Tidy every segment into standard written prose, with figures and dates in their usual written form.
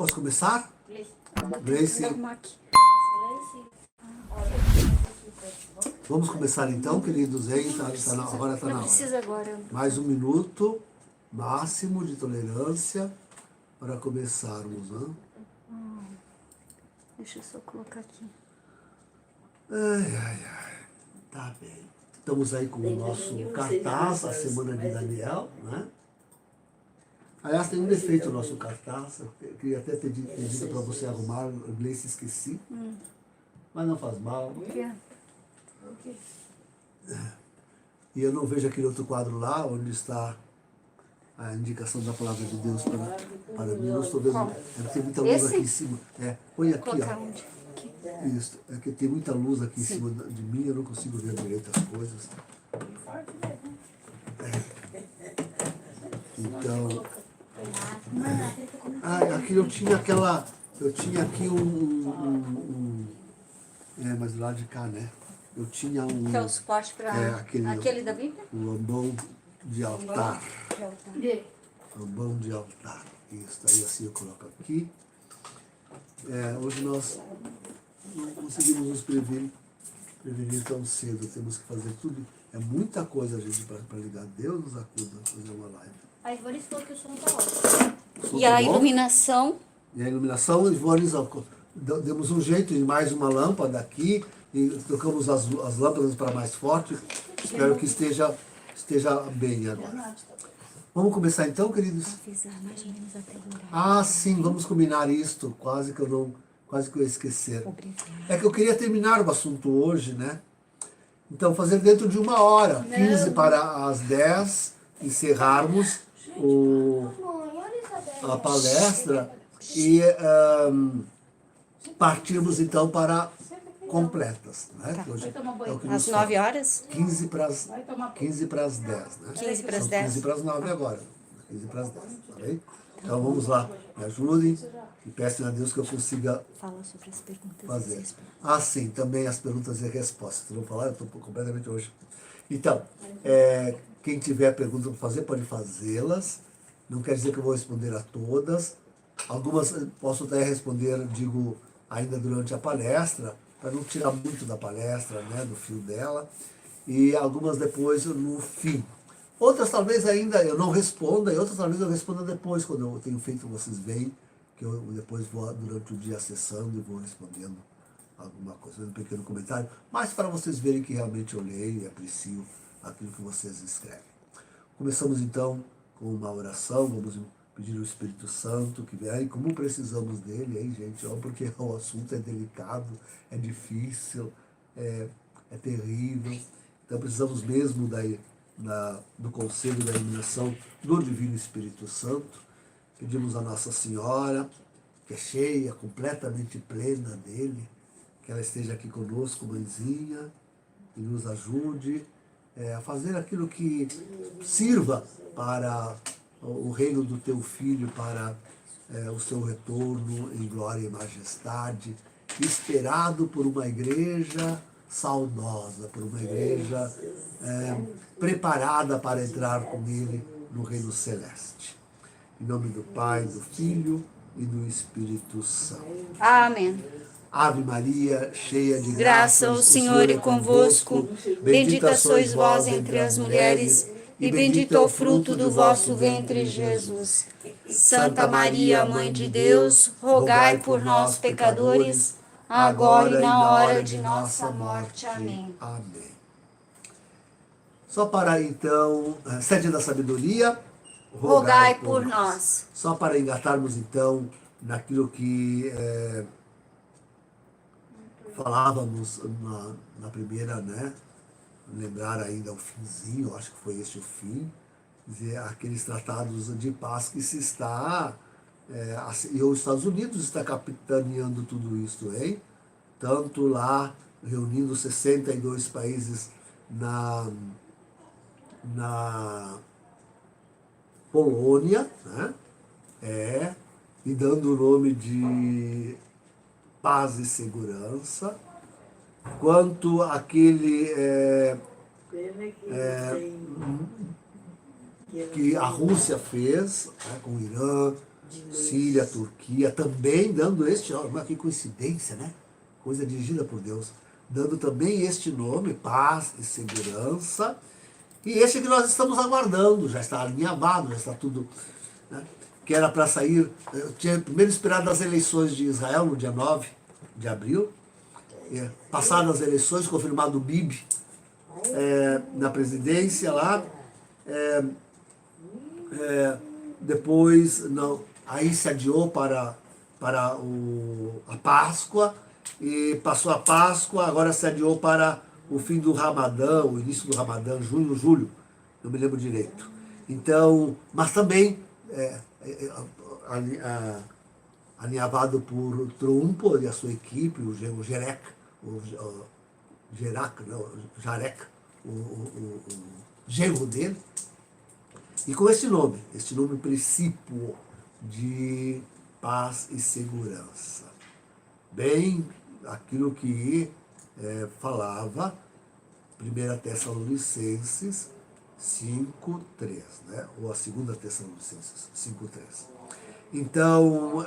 Vamos começar? Gleice. Vamos começar então, queridos, hein? Agora está na hora. Precisa agora. Mais 1 minuto máximo de tolerância para começarmos, né? Deixa eu só colocar aqui. Ai. Tá bem. Estamos aí com o nosso cartaz, a Semana de Daniel, né? Aliás, tem um defeito o nosso cartaz. Eu queria até ter dito para você arrumar, eu Gleice esqueci. Mas não faz mal. E eu não vejo aquele outro quadro lá, onde está a indicação da palavra de Deus para mim. Eu não estou vendo. É que tem muita luz aqui em cima. Põe aqui, Colocar ó. onde? Aqui. Isso. É que tem muita luz aqui em cima de mim, eu não consigo ver direito as coisas. Então. Aqui eu tinha aquela. Eu tinha aqui mas do lado de cá, né? Eu tinha Que é o suporte para aquele da Bíblia? O ambão de altar. Ambão de altar. Isso, aí assim eu coloco aqui. Hoje nós não conseguimos nos prevenir tão cedo. Temos que fazer tudo. É muita coisa, gente, para ligar. Deus nos acuda a fazer uma live. A Ivone falou que o som tá ótimo. E tá a iluminação? E a iluminação, Ivone, demos um jeito de mais uma lâmpada aqui. E trocamos as lâmpadas para mais forte. Espero que esteja bem agora. Vamos começar então, queridos? Mais ou menos até o horário. Sim, vamos combinar isto. Quase que eu ia esquecer. É que eu queria terminar o assunto hoje, né? Então, fazer dentro de 1 hora, 15 para as 10, encerrarmos a palestra e partirmos então para completas, né? Tá. Que hoje é o que Às nos 9 falta. horas? 15 para as 10, né? 15 para as 10. 15 para as 9 agora. 15 para as 10, tá bem? Então vamos lá, me ajudem e peçam a Deus que eu consiga Fala sobre as perguntas fazer. e Sim, também as perguntas e respostas. Vou falar, eu estou completamente hoje. Então, quem tiver perguntas para fazer, pode fazê-las. Não quer dizer que eu vou responder a todas. Algumas posso até responder, digo, ainda durante a palestra, para não tirar muito da palestra, né, do fio dela. E algumas depois no fim. Outras talvez ainda eu não responda, e outras talvez eu responda depois, quando eu tenho feito, vocês veem, que eu depois vou durante o dia acessando e vou respondendo alguma coisa, um pequeno comentário, mas para vocês verem que realmente eu leio e aprecio aquilo que vocês escrevem. Começamos então com uma oração, vamos pedir ao Espírito Santo que venha, e como precisamos dele, hein, gente, porque o assunto é delicado, é difícil, é terrível, então precisamos mesmo do conselho da iluminação do Divino Espírito Santo. Pedimos a Nossa Senhora, que é cheia, completamente plena dele, que ela esteja aqui conosco, mãezinha, e nos ajude a fazer aquilo que sirva para o reino do teu Filho, para o seu retorno em glória e majestade, esperado por uma igreja saudosa, por uma igreja preparada para entrar com ele no reino celeste. Em nome do Pai, do Filho e do Espírito Santo. Amém. Ave Maria, cheia de graça, o Senhor é convosco. Bendita sois vós entre as mulheres, e bendito é o fruto do vosso ventre, Jesus. Santa Maria, Mãe de Deus, rogai por nós, pecadores, agora e na hora de nossa morte. Amém. Amém. Só para então, sede da sabedoria, rogai por nós. Só para engatarmos então naquilo que falávamos na primeira, né? Lembrar ainda o finzinho, acho que foi este o fim, dizer, aqueles tratados de paz que se está, e os Estados Unidos está capitaneando tudo isso, hein? Tanto lá, reunindo 62 países na Polônia, né? E dando o nome de paz e segurança, quanto aquele que a Rússia fez, né, com o Irã, Síria, Turquia, também dando este nome. Mas que coincidência, né? Coisa dirigida por Deus. Dando também este nome, paz e segurança. E este que nós estamos aguardando, já está alinhavado, já está tudo, né? Que era para sair, eu tinha primeiro esperado as eleições de Israel no dia 9 de abril, passadas as eleições, confirmado o Bibi na presidência lá, depois não, aí se adiou para a Páscoa, e passou a Páscoa, agora se adiou para o fim do Ramadã, o início do Ramadã, junho, julho, não me lembro direito. Então, mas também alinhavado por Trump e a sua equipe, o Jarek, o genro dele, e com este nome princípio de paz e segurança. Bem, aquilo que falava 1 Tessalonicenses 5:3, né? Ou a 2 Tessalonicenses 5:3. Então,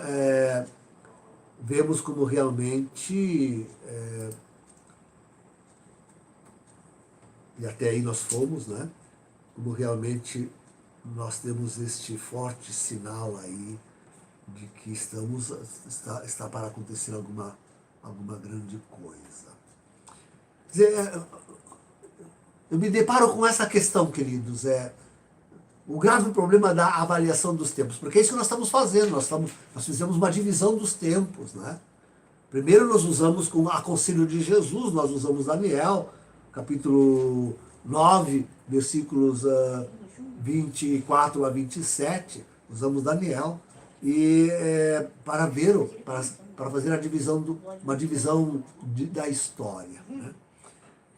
vemos como realmente, e até aí nós fomos, né? Como realmente nós temos este forte sinal aí de que está para acontecer alguma grande coisa. Quer dizer, eu me deparo com essa questão, queridos, o grave problema da avaliação dos tempos, porque é isso que nós estamos fazendo, nós fizemos uma divisão dos tempos, né? Primeiro nós usamos com a conselho de Jesus, nós usamos Daniel, capítulo 9, versículos 24 a 27, usamos Daniel, e para ver, para fazer uma divisão da história, né?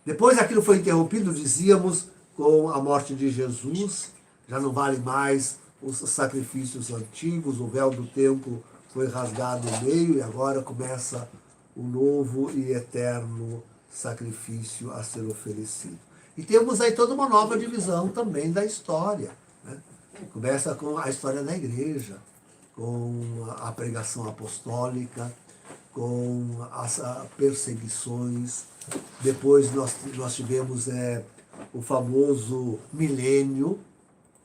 Depois aquilo foi interrompido, dizíamos, com a morte de Jesus, já não vale mais os sacrifícios antigos, o véu do templo foi rasgado no meio e agora começa o novo e eterno sacrifício a ser oferecido. E temos aí toda uma nova divisão também da história, né? Começa com a história da igreja, com a pregação apostólica, com as perseguições. Depois nós tivemos o famoso milênio,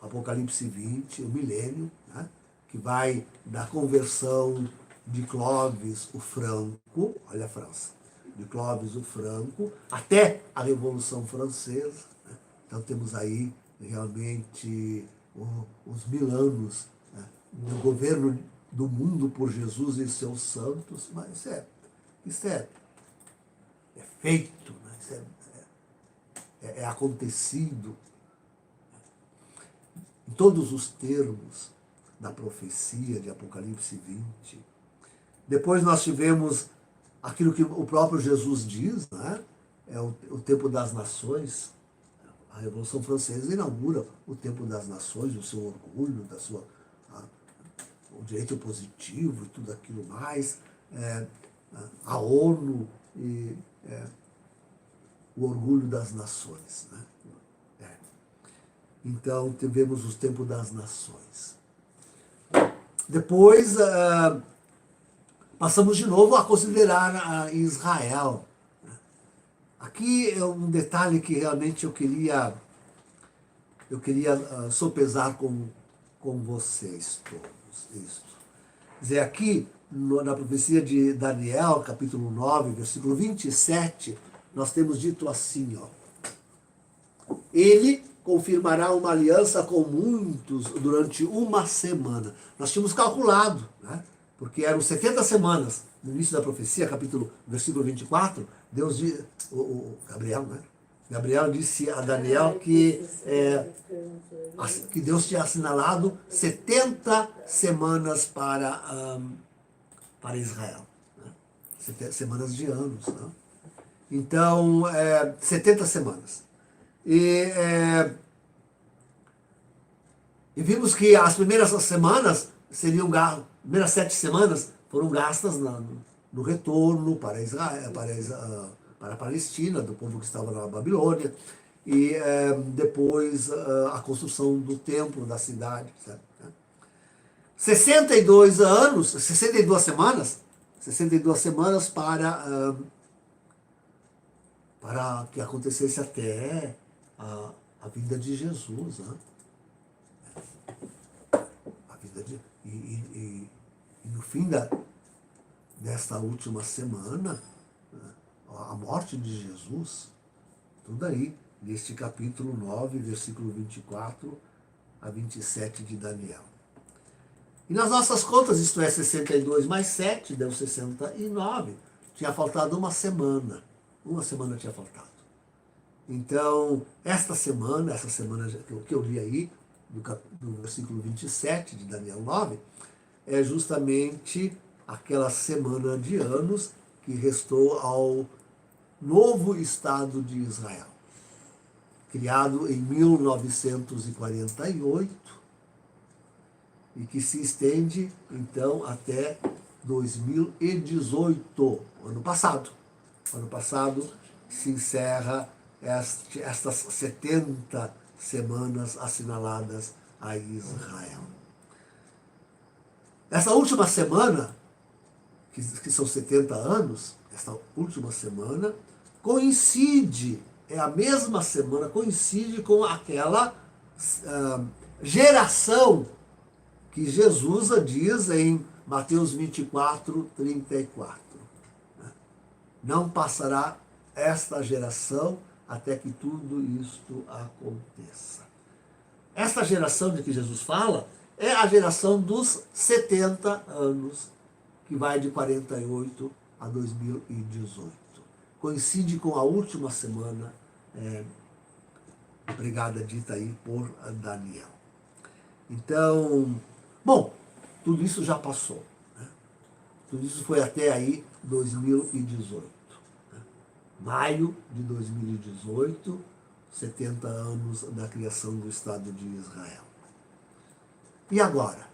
Apocalipse 20, o milênio, né? Que vai da conversão de Clovis o Franco, olha a França, de Clovis o Franco, até a Revolução Francesa, né? Então temos aí realmente os 1000 anos, né, do governo do mundo por Jesus e seus santos, mas isso é feito, né? Isso é acontecido em todos os termos da profecia de Apocalipse 20. Depois nós tivemos aquilo que o próprio Jesus diz, né? É o tempo das nações. A Revolução Francesa inaugura o tempo das nações, o seu orgulho, o direito positivo e tudo aquilo mais, a ONU e o orgulho das nações, né? Então tivemos os tempos das nações. Depois passamos de novo a considerar Israel. Aqui é um detalhe que realmente eu queria sopesar com vocês todos. Isso. Quer dizer, aqui na profecia de Daniel, capítulo 9, versículo 27, nós temos dito assim, ó: ele confirmará uma aliança com muitos durante uma semana. Nós tínhamos calculado, né? Porque eram 70 semanas no início da profecia, versículo 24, Deus diz, Gabriel, né? Gabriel disse a Daniel que Deus tinha assinalado 70 semanas para Israel, né? Semanas de anos, né? Então, 70 semanas. E vimos que as primeiras semanas primeiras 7 semanas foram gastas no retorno para Israel, para a Palestina, do povo que estava na Babilônia, e depois a construção do templo, da cidade, certo? 62 anos, 62 semanas, 62 semanas para que acontecesse até a vinda de Jesus. Né? A vida e no fim desta última semana, a morte de Jesus, tudo aí, neste capítulo 9, versículo 24 a 27 de Daniel. E nas nossas contas, isto é 62 mais 7, deu 69. Tinha faltado uma semana. Uma semana tinha faltado. Então, essa semana que eu li aí, do versículo 27 de Daniel 9, é justamente aquela semana de anos que restou ao novo Estado de Israel, criado em 1948, e que se estende, então, até 2018, ano passado. Ano passado se encerra estas 70 semanas assinaladas a Israel. Essa última semana, que são 70 anos, esta última semana, coincide, é a mesma semana, coincide com aquela geração que Jesus diz em Mateus 24, 34. Não passará esta geração até que tudo isto aconteça. Esta geração de que Jesus fala é a geração dos 70 anos, que vai de 48 a 2018. Coincide com a última semana pregada, dita aí por Daniel. Então, bom, tudo isso já passou. Né? Tudo isso foi até aí 2018. Né? Maio de 2018, 70 anos da criação do Estado de Israel. E agora?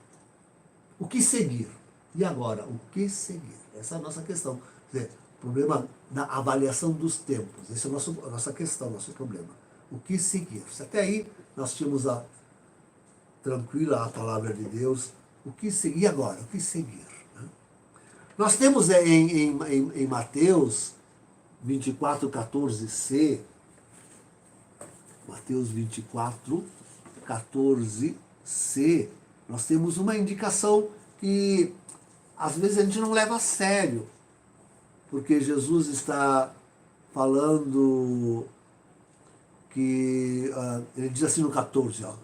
O que seguir? E agora? O que seguir? Essa é a nossa questão. Quer dizer, o problema da avaliação dos tempos. Essa é a nossa questão, nosso problema. O que seguir? Se até aí nós tínhamos tranquila a palavra de Deus, o que seguir? E agora? O que seguir? Né? Nós temos em Mateus 24, 14c, Mateus 24, 14c, nós temos uma indicação que às vezes a gente não leva a sério, porque Jesus está falando que, ele diz assim no 14, no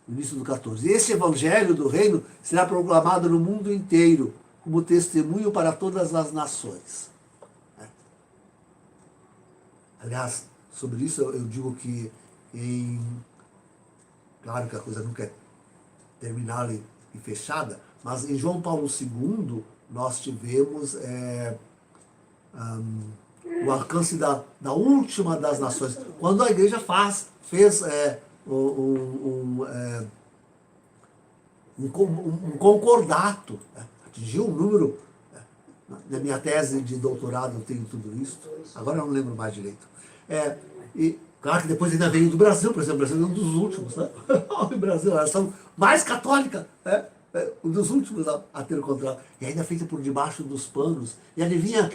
início do 14, este evangelho do reino será proclamado no mundo inteiro, como testemunho para todas as nações. Aliás, sobre isso eu digo que, claro que a coisa nunca é terminada e fechada, mas em João Paulo II nós tivemos o alcance da última das nações, quando a igreja fez um concordato, atingiu um número. Na minha tese de doutorado eu tenho tudo isso, agora eu não lembro mais direito. E claro que depois ainda veio do Brasil, por exemplo, o Brasil é um dos últimos, né? O Brasil, a nação mais católica, um dos últimos a ter o contrato. E ainda feita por debaixo dos panos. E adivinha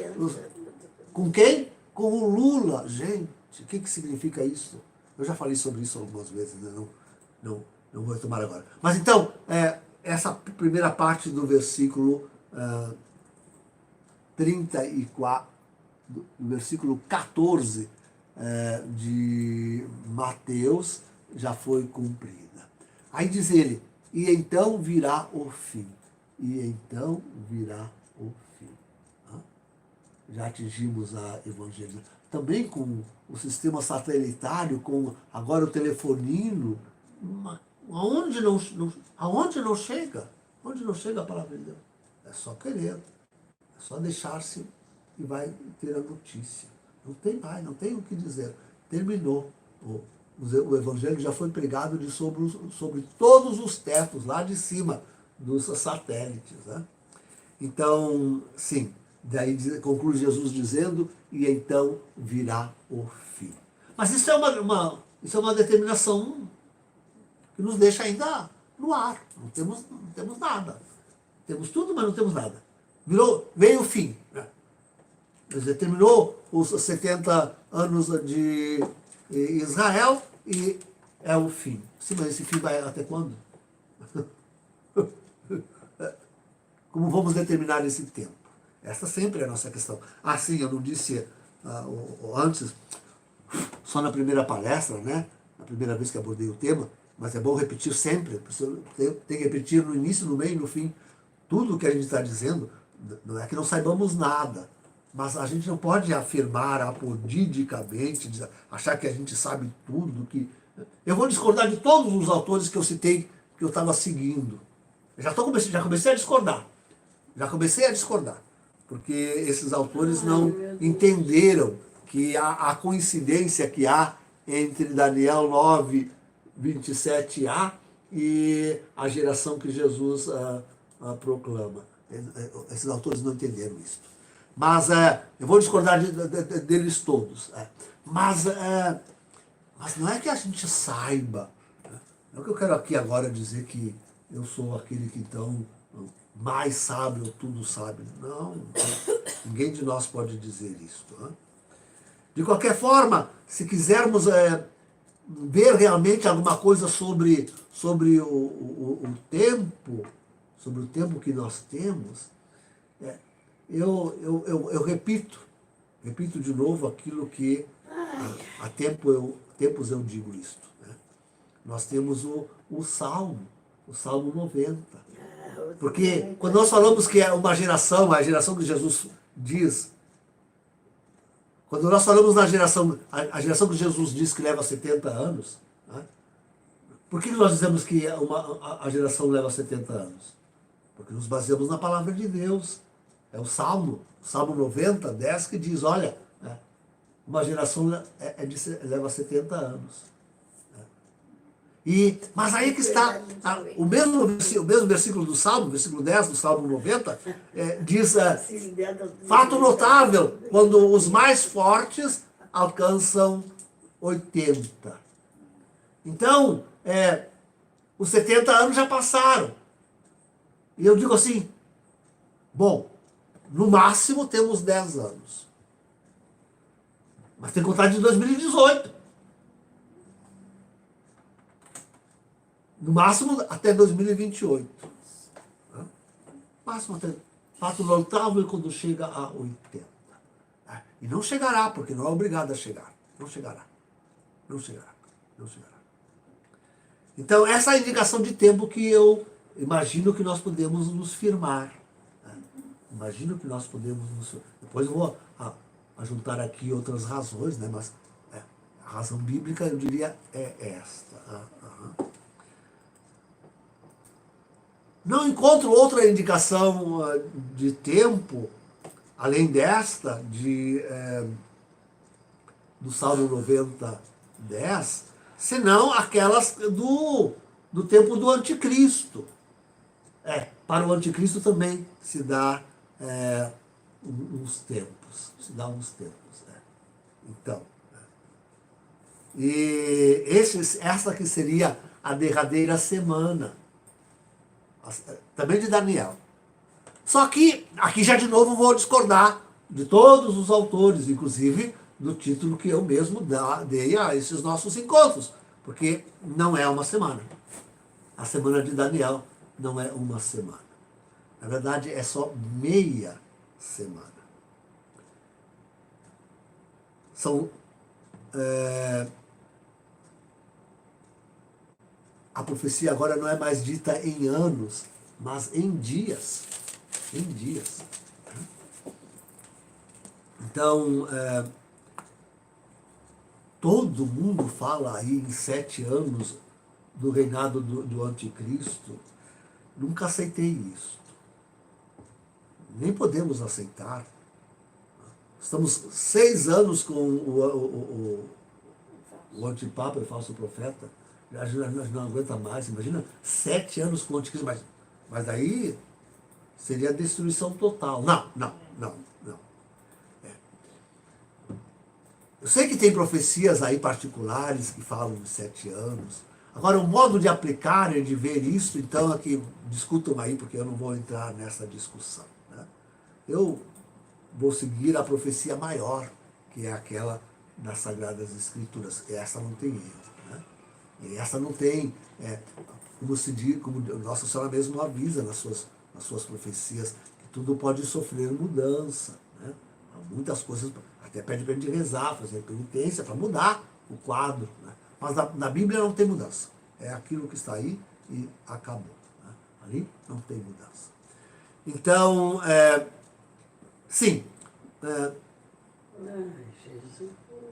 com quem? Com o Lula. Gente, o que significa isso? Eu já falei sobre isso algumas vezes, né? Não vou retomar agora. Mas então, essa primeira parte do versículo 34, do versículo 14 de Mateus já foi cumprida. Aí diz ele, e então virá o fim. E então virá o fim. Já atingimos a evangelização. Também com o sistema satelitário, com agora o telefonino, aonde não chega? Onde não chega a palavra de Deus? É só querer. É só deixar-se e vai ter a notícia. Não tem mais, não tem o que dizer. Terminou. O evangelho já foi pregado sobre todos os tetos, lá de cima dos satélites. Né? Então, sim, daí conclui Jesus dizendo, e então virá o fim. Mas isso é uma determinação que nos deixa ainda no ar. Não temos nada. Temos tudo, mas não temos nada. Veio o fim. Né? Quer dizer, terminou os 70 anos de Israel e é o fim. Sim, mas esse fim vai até quando? Como vamos determinar esse tempo? Essa sempre é a nossa questão. Sim, eu não disse antes, só na primeira palestra, né? Na primeira vez que abordei o tema, mas é bom repetir sempre. Tem que repetir no início, no meio e no fim. Tudo o que a gente está dizendo, não é que não saibamos nada, mas a gente não pode afirmar apodidicamente, achar que a gente sabe tudo. Eu vou discordar de todos os autores que eu citei, que eu estava seguindo. Já comecei a discordar. Já comecei a discordar. Porque esses autores não entenderam que a coincidência que há entre Daniel 9, 27a e a geração que Jesus proclama. Esses autores não entenderam isso. Mas eu vou discordar deles todos. Mas não é que a gente saiba. Não é que eu quero aqui agora dizer que eu sou aquele que então mais sabe ou tudo sabe. Não, ninguém de nós pode dizer isso. De qualquer forma, se quisermos ver realmente alguma coisa sobre o tempo que nós temos, eu repito de novo aquilo que há tempos eu digo isto. Né? Nós temos o Salmo 90. Porque quando nós falamos que é uma geração, a geração que Jesus diz, quando nós falamos na geração, a geração que Jesus diz que leva 70 anos, né? Por que nós dizemos que a geração leva 70 anos? Porque nos baseamos na palavra de Deus. É o Salmo 90, 10, que diz, olha, uma geração leva 70 anos. Mas aí que está, o mesmo versículo do Salmo, versículo 10 do Salmo 90, diz, fato notável, quando os mais fortes alcançam 80. Então, os 70 anos já passaram. E eu digo assim, bom, no máximo temos 10 anos. Mas tem que contar de 2018. No máximo até 2028. Máximo até. Fato notável quando chega a 80. E não chegará, porque não é obrigado a chegar. Não chegará. Então, essa é a indicação de tempo que eu imagino que nós podemos nos firmar. Imagino que nós podemos nos firmar. Depois eu vou juntar aqui outras razões, né? Mas a razão bíblica, eu diria, é esta. Não encontro outra indicação de tempo, além desta, do Salmo 90, 10, senão aquelas do tempo do anticristo. Para o anticristo também se dá uns tempos. Então, e essa que seria a derradeira semana, também de Daniel. Só que, aqui já de novo vou discordar de todos os autores, inclusive do título que eu mesmo dei a esses nossos encontros, porque não é uma semana. A semana de Daniel não é uma semana. Na verdade, é só meia semana. A profecia agora não é mais dita em anos, mas em dias. Então, todo mundo fala aí em 7 anos do reinado do anticristo. Nunca aceitei isso. Nem podemos aceitar. Estamos 6 anos com o antipapa e falso profeta. A gente não aguenta mais. Imagina 7 anos com o anticristo. Mas daí seria a destruição total. Não. Eu sei que tem profecias aí particulares que falam de 7 anos. Agora, o modo de aplicar e de ver isso, então, aqui, discutam aí, porque eu não vou entrar nessa discussão. Né? Eu vou seguir a profecia maior, que é aquela das Sagradas Escrituras. Essa não tem erro. Né? E essa não tem, como se diz, como Nossa Senhora mesmo avisa nas suas profecias, que tudo pode sofrer mudança. Né? Muitas coisas, até pede para a gente rezar, fazer penitência, para mudar o quadro. Né? Mas na Bíblia não tem mudança. É aquilo que está aí e acabou. Né? Ali não tem mudança. Então, sim.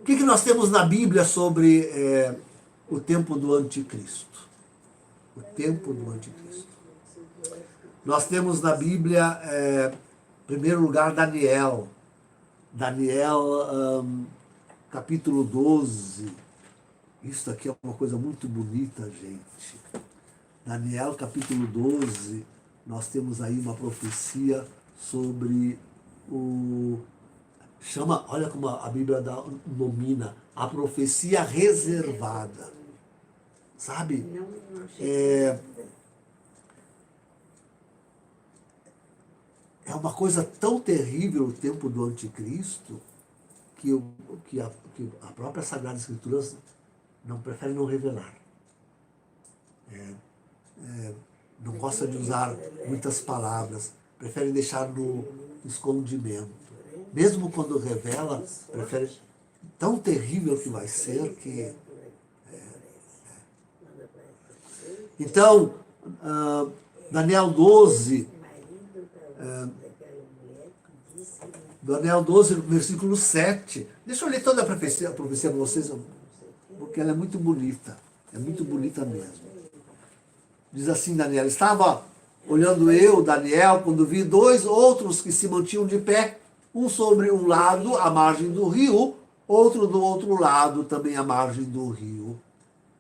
O que nós temos na Bíblia sobre o tempo do anticristo? O tempo do anticristo. Nós temos na Bíblia, em primeiro lugar, Daniel. Daniel, capítulo 12. Isso aqui é uma coisa muito bonita, gente. Daniel, capítulo 12, nós temos aí uma profecia sobre olha como a Bíblia nomina, a profecia reservada. Sabe? É uma coisa tão terrível o tempo do anticristo que a própria Sagrada Escritura prefere não revelar. Não gosta de usar muitas palavras, prefere deixar no escondimento. Mesmo quando revela, prefere. Tão terrível que vai ser que. Então, Daniel 12. Daniel 12, versículo 7. Deixa eu ler toda a profecia para vocês, porque ela é muito bonita. É muito bonita mesmo. Diz assim Daniel: estava olhando eu, Daniel, quando vi dois outros que se mantinham de pé, um sobre um lado, à margem do rio, outro do outro lado, também à margem do rio.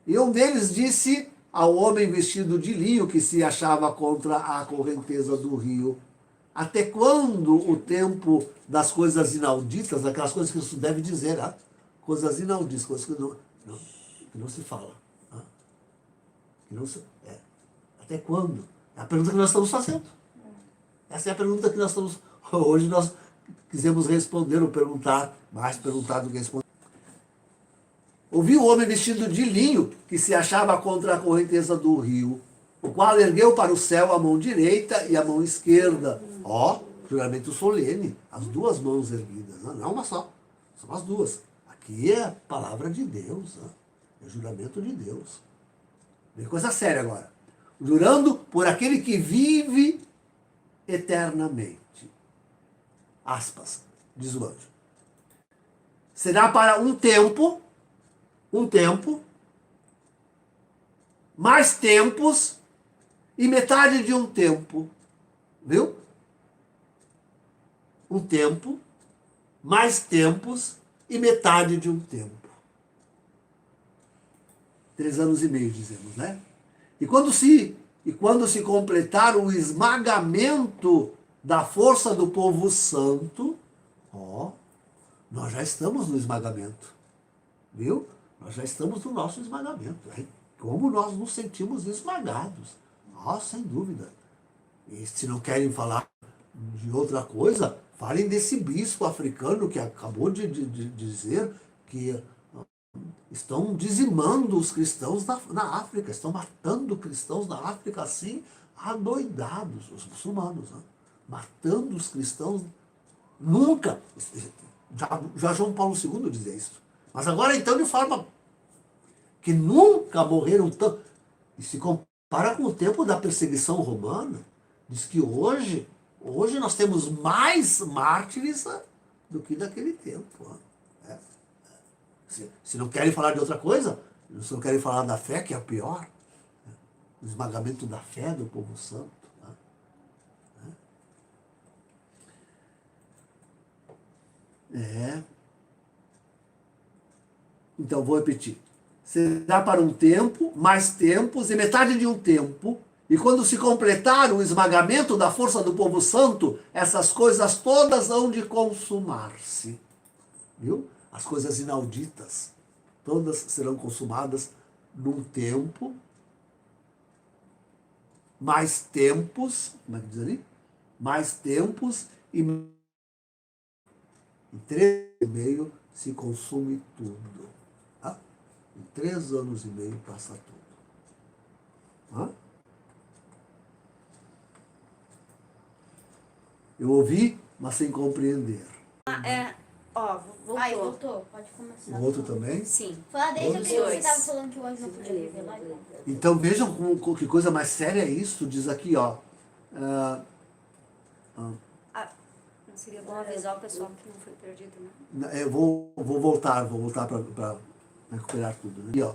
E um deles disse ao homem vestido de linho que se achava contra a correnteza do rio: até quando o tempo das coisas inauditas, aquelas coisas que isso deve dizer, coisas inauditas, coisas que não se fala. Que não se, até quando? É a pergunta que nós estamos fazendo. Essa é a pergunta que nós estamos... Hoje nós quisemos responder ou perguntar, mais perguntar do que responder. Ouvi o homem vestido de linho que se achava contra a correnteza do rio, o qual ergueu para o céu a mão direita e a mão esquerda. Juramento solene, as duas mãos erguidas, não uma só, são as duas. Aqui é a palavra de Deus, é juramento de Deus. Vem coisa séria agora. Jurando por aquele que vive eternamente. Aspas, diz o anjo. Será para um tempo, mais tempos e metade de um tempo. Viu? Um tempo, mais tempos e metade de um tempo. 3 anos e meio, dizemos, né? E quando se completar o esmagamento da força do povo santo, nós já estamos no esmagamento. Viu? Nós já estamos no nosso esmagamento. Hein? Como nós nos sentimos esmagados. Sem dúvida. E se não querem falar de outra coisa, falem desse bispo africano que acabou de dizer que estão dizimando os cristãos na África, estão matando cristãos na África assim, adoidados, os muçulmanos, matando os cristãos. Nunca, já João Paulo II dizia isso, mas agora então de forma que nunca morreram tanto, e se compara com o tempo da perseguição romana, diz que hoje nós temos mais mártires do que naquele tempo. Se não querem falar de outra coisa, se não querem falar da fé, que é a pior, o esmagamento da fé do povo santo. Então, vou repetir. Será para um tempo, mais tempos e metade de um tempo, e quando se completar o esmagamento da força do povo santo, essas coisas todas hão de consumar-se. Viu? As coisas inauditas, todas serão consumadas num tempo, mais tempos, como é que diz ali? Mais tempos e em 3 anos e meio se consume tudo. Tá? Em 3 anos e meio passa tudo. Tá? Eu ouvi, mas sem compreender. Voltou. Aí, voltou. Pode começar. O outro também? Sim. Fala desde o que Todos você dois. estava falando que o anjo não podia viver lá. Então vejam que coisa mais séria é isso. Diz aqui, ó. Não seria bom avisar o pessoal que não foi perdido, né? Eu vou voltar para recuperar tudo. Né? Aqui, ó.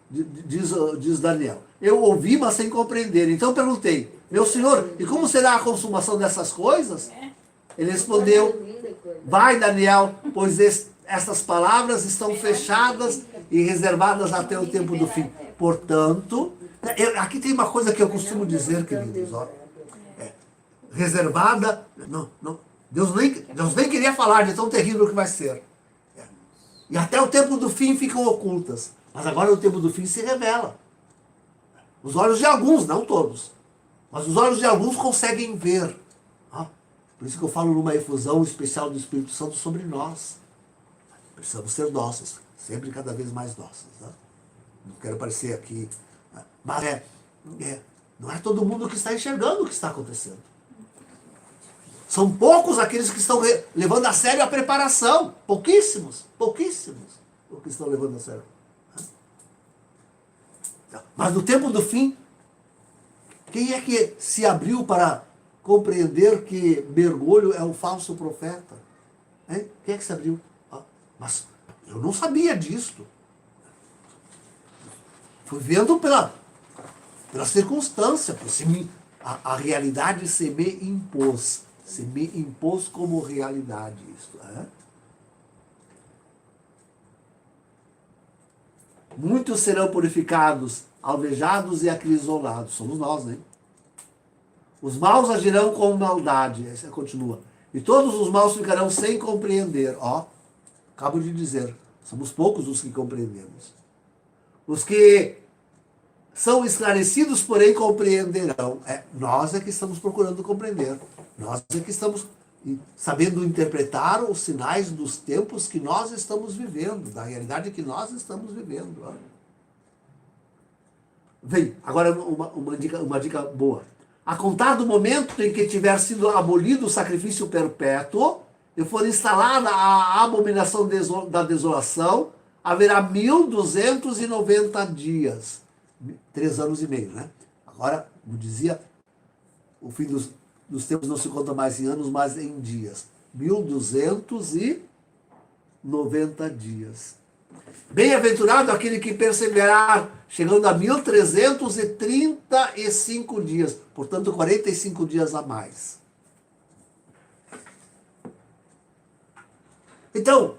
Diz Daniel, eu ouvi, mas sem compreender. Então perguntei, meu senhor, e como será a consumação dessas coisas? Ele respondeu, vai Daniel, pois estas palavras estão fechadas e reservadas até o tempo do fim. Portanto, aqui tem uma coisa que eu costumo dizer, queridos, ó, reservada, não, Deus nem queria falar de tão terrível que vai ser. E até o tempo do fim ficam ocultas. Mas agora o tempo do fim se revela. Os olhos de alguns, não todos. Mas os olhos de alguns conseguem ver. Por isso que eu falo numa efusão especial do Espírito Santo sobre nós. Precisamos ser dóceis. Sempre cada vez mais dóceis. Né? Não quero parecer aqui. Mas não é todo mundo que está enxergando o que está acontecendo. São poucos aqueles que estão levando a sério a preparação. Pouquíssimos o que estão levando a sério. Mas no tempo do fim, quem é que se abriu para compreender que mergulho é um falso profeta? Hein? Quem é que se abriu? Mas eu não sabia disso. Fui vendo pela circunstância. A realidade se me impôs. Se me impôs como realidade isto. Muitos serão purificados, alvejados e acrisolados. Somos nós, né? Os maus agirão com maldade. Essa continua. E todos os maus ficarão sem compreender. Acabo de dizer. Somos poucos os que compreendemos. Os que são esclarecidos, porém, compreenderão. Nós é que estamos procurando compreender. Nós é que estamos sabendo interpretar os sinais dos tempos que nós estamos vivendo, da realidade que nós estamos vivendo. Vem, agora uma dica boa. A contar do momento em que tiver sido abolido o sacrifício perpétuo e for instalada a abominação da desolação, haverá 1290 dias. 3 anos e meio, né? Agora, como dizia, o fim dos tempos não se conta mais em anos, mas em dias. 1290 dias. Bem-aventurado aquele que perseverar, chegando a 1335 dias. Portanto, 45 dias a mais. Então,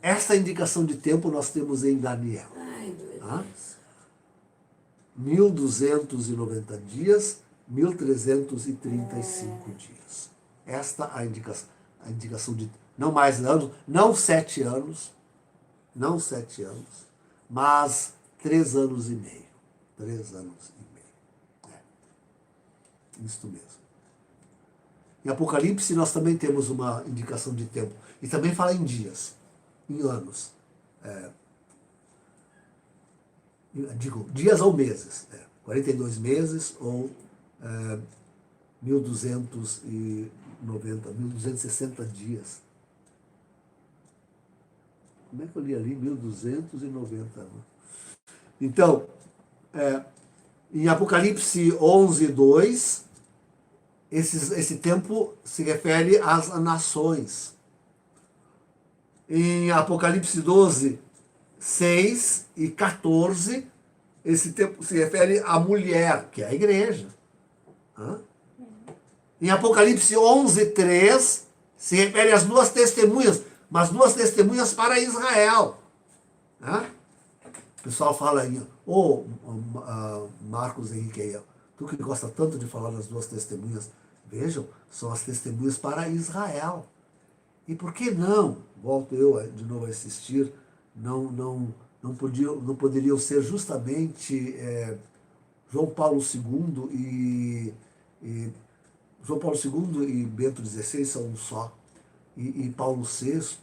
esta indicação de tempo nós temos em Daniel. 1290 dias, 1335 dias. Esta a indicação de não mais anos, não 7 anos, mas 3 anos e meio. 3 anos e meio. Isto mesmo. Em Apocalipse nós também temos uma indicação de tempo. E também fala em dias, em anos. Digo, dias ou meses. 42 meses ou 1260 dias. Como é que eu li ali? 1290. Então, em Apocalipse 11, 2, esse tempo se refere às nações. Em Apocalipse 12, 6 e 14, esse tempo se refere à mulher, que é a igreja. Em Apocalipse 11, 3, se refere às 2 testemunhas, mas 2 testemunhas para Israel. O pessoal fala aí, Marcos Henrique, tu que gosta tanto de falar das 2 testemunhas, vejam, são as testemunhas para Israel. E por que não, volto eu de novo a insistir, não poderiam ser justamente João Paulo II João Paulo II e Bento XVI são um só, e Paulo VI,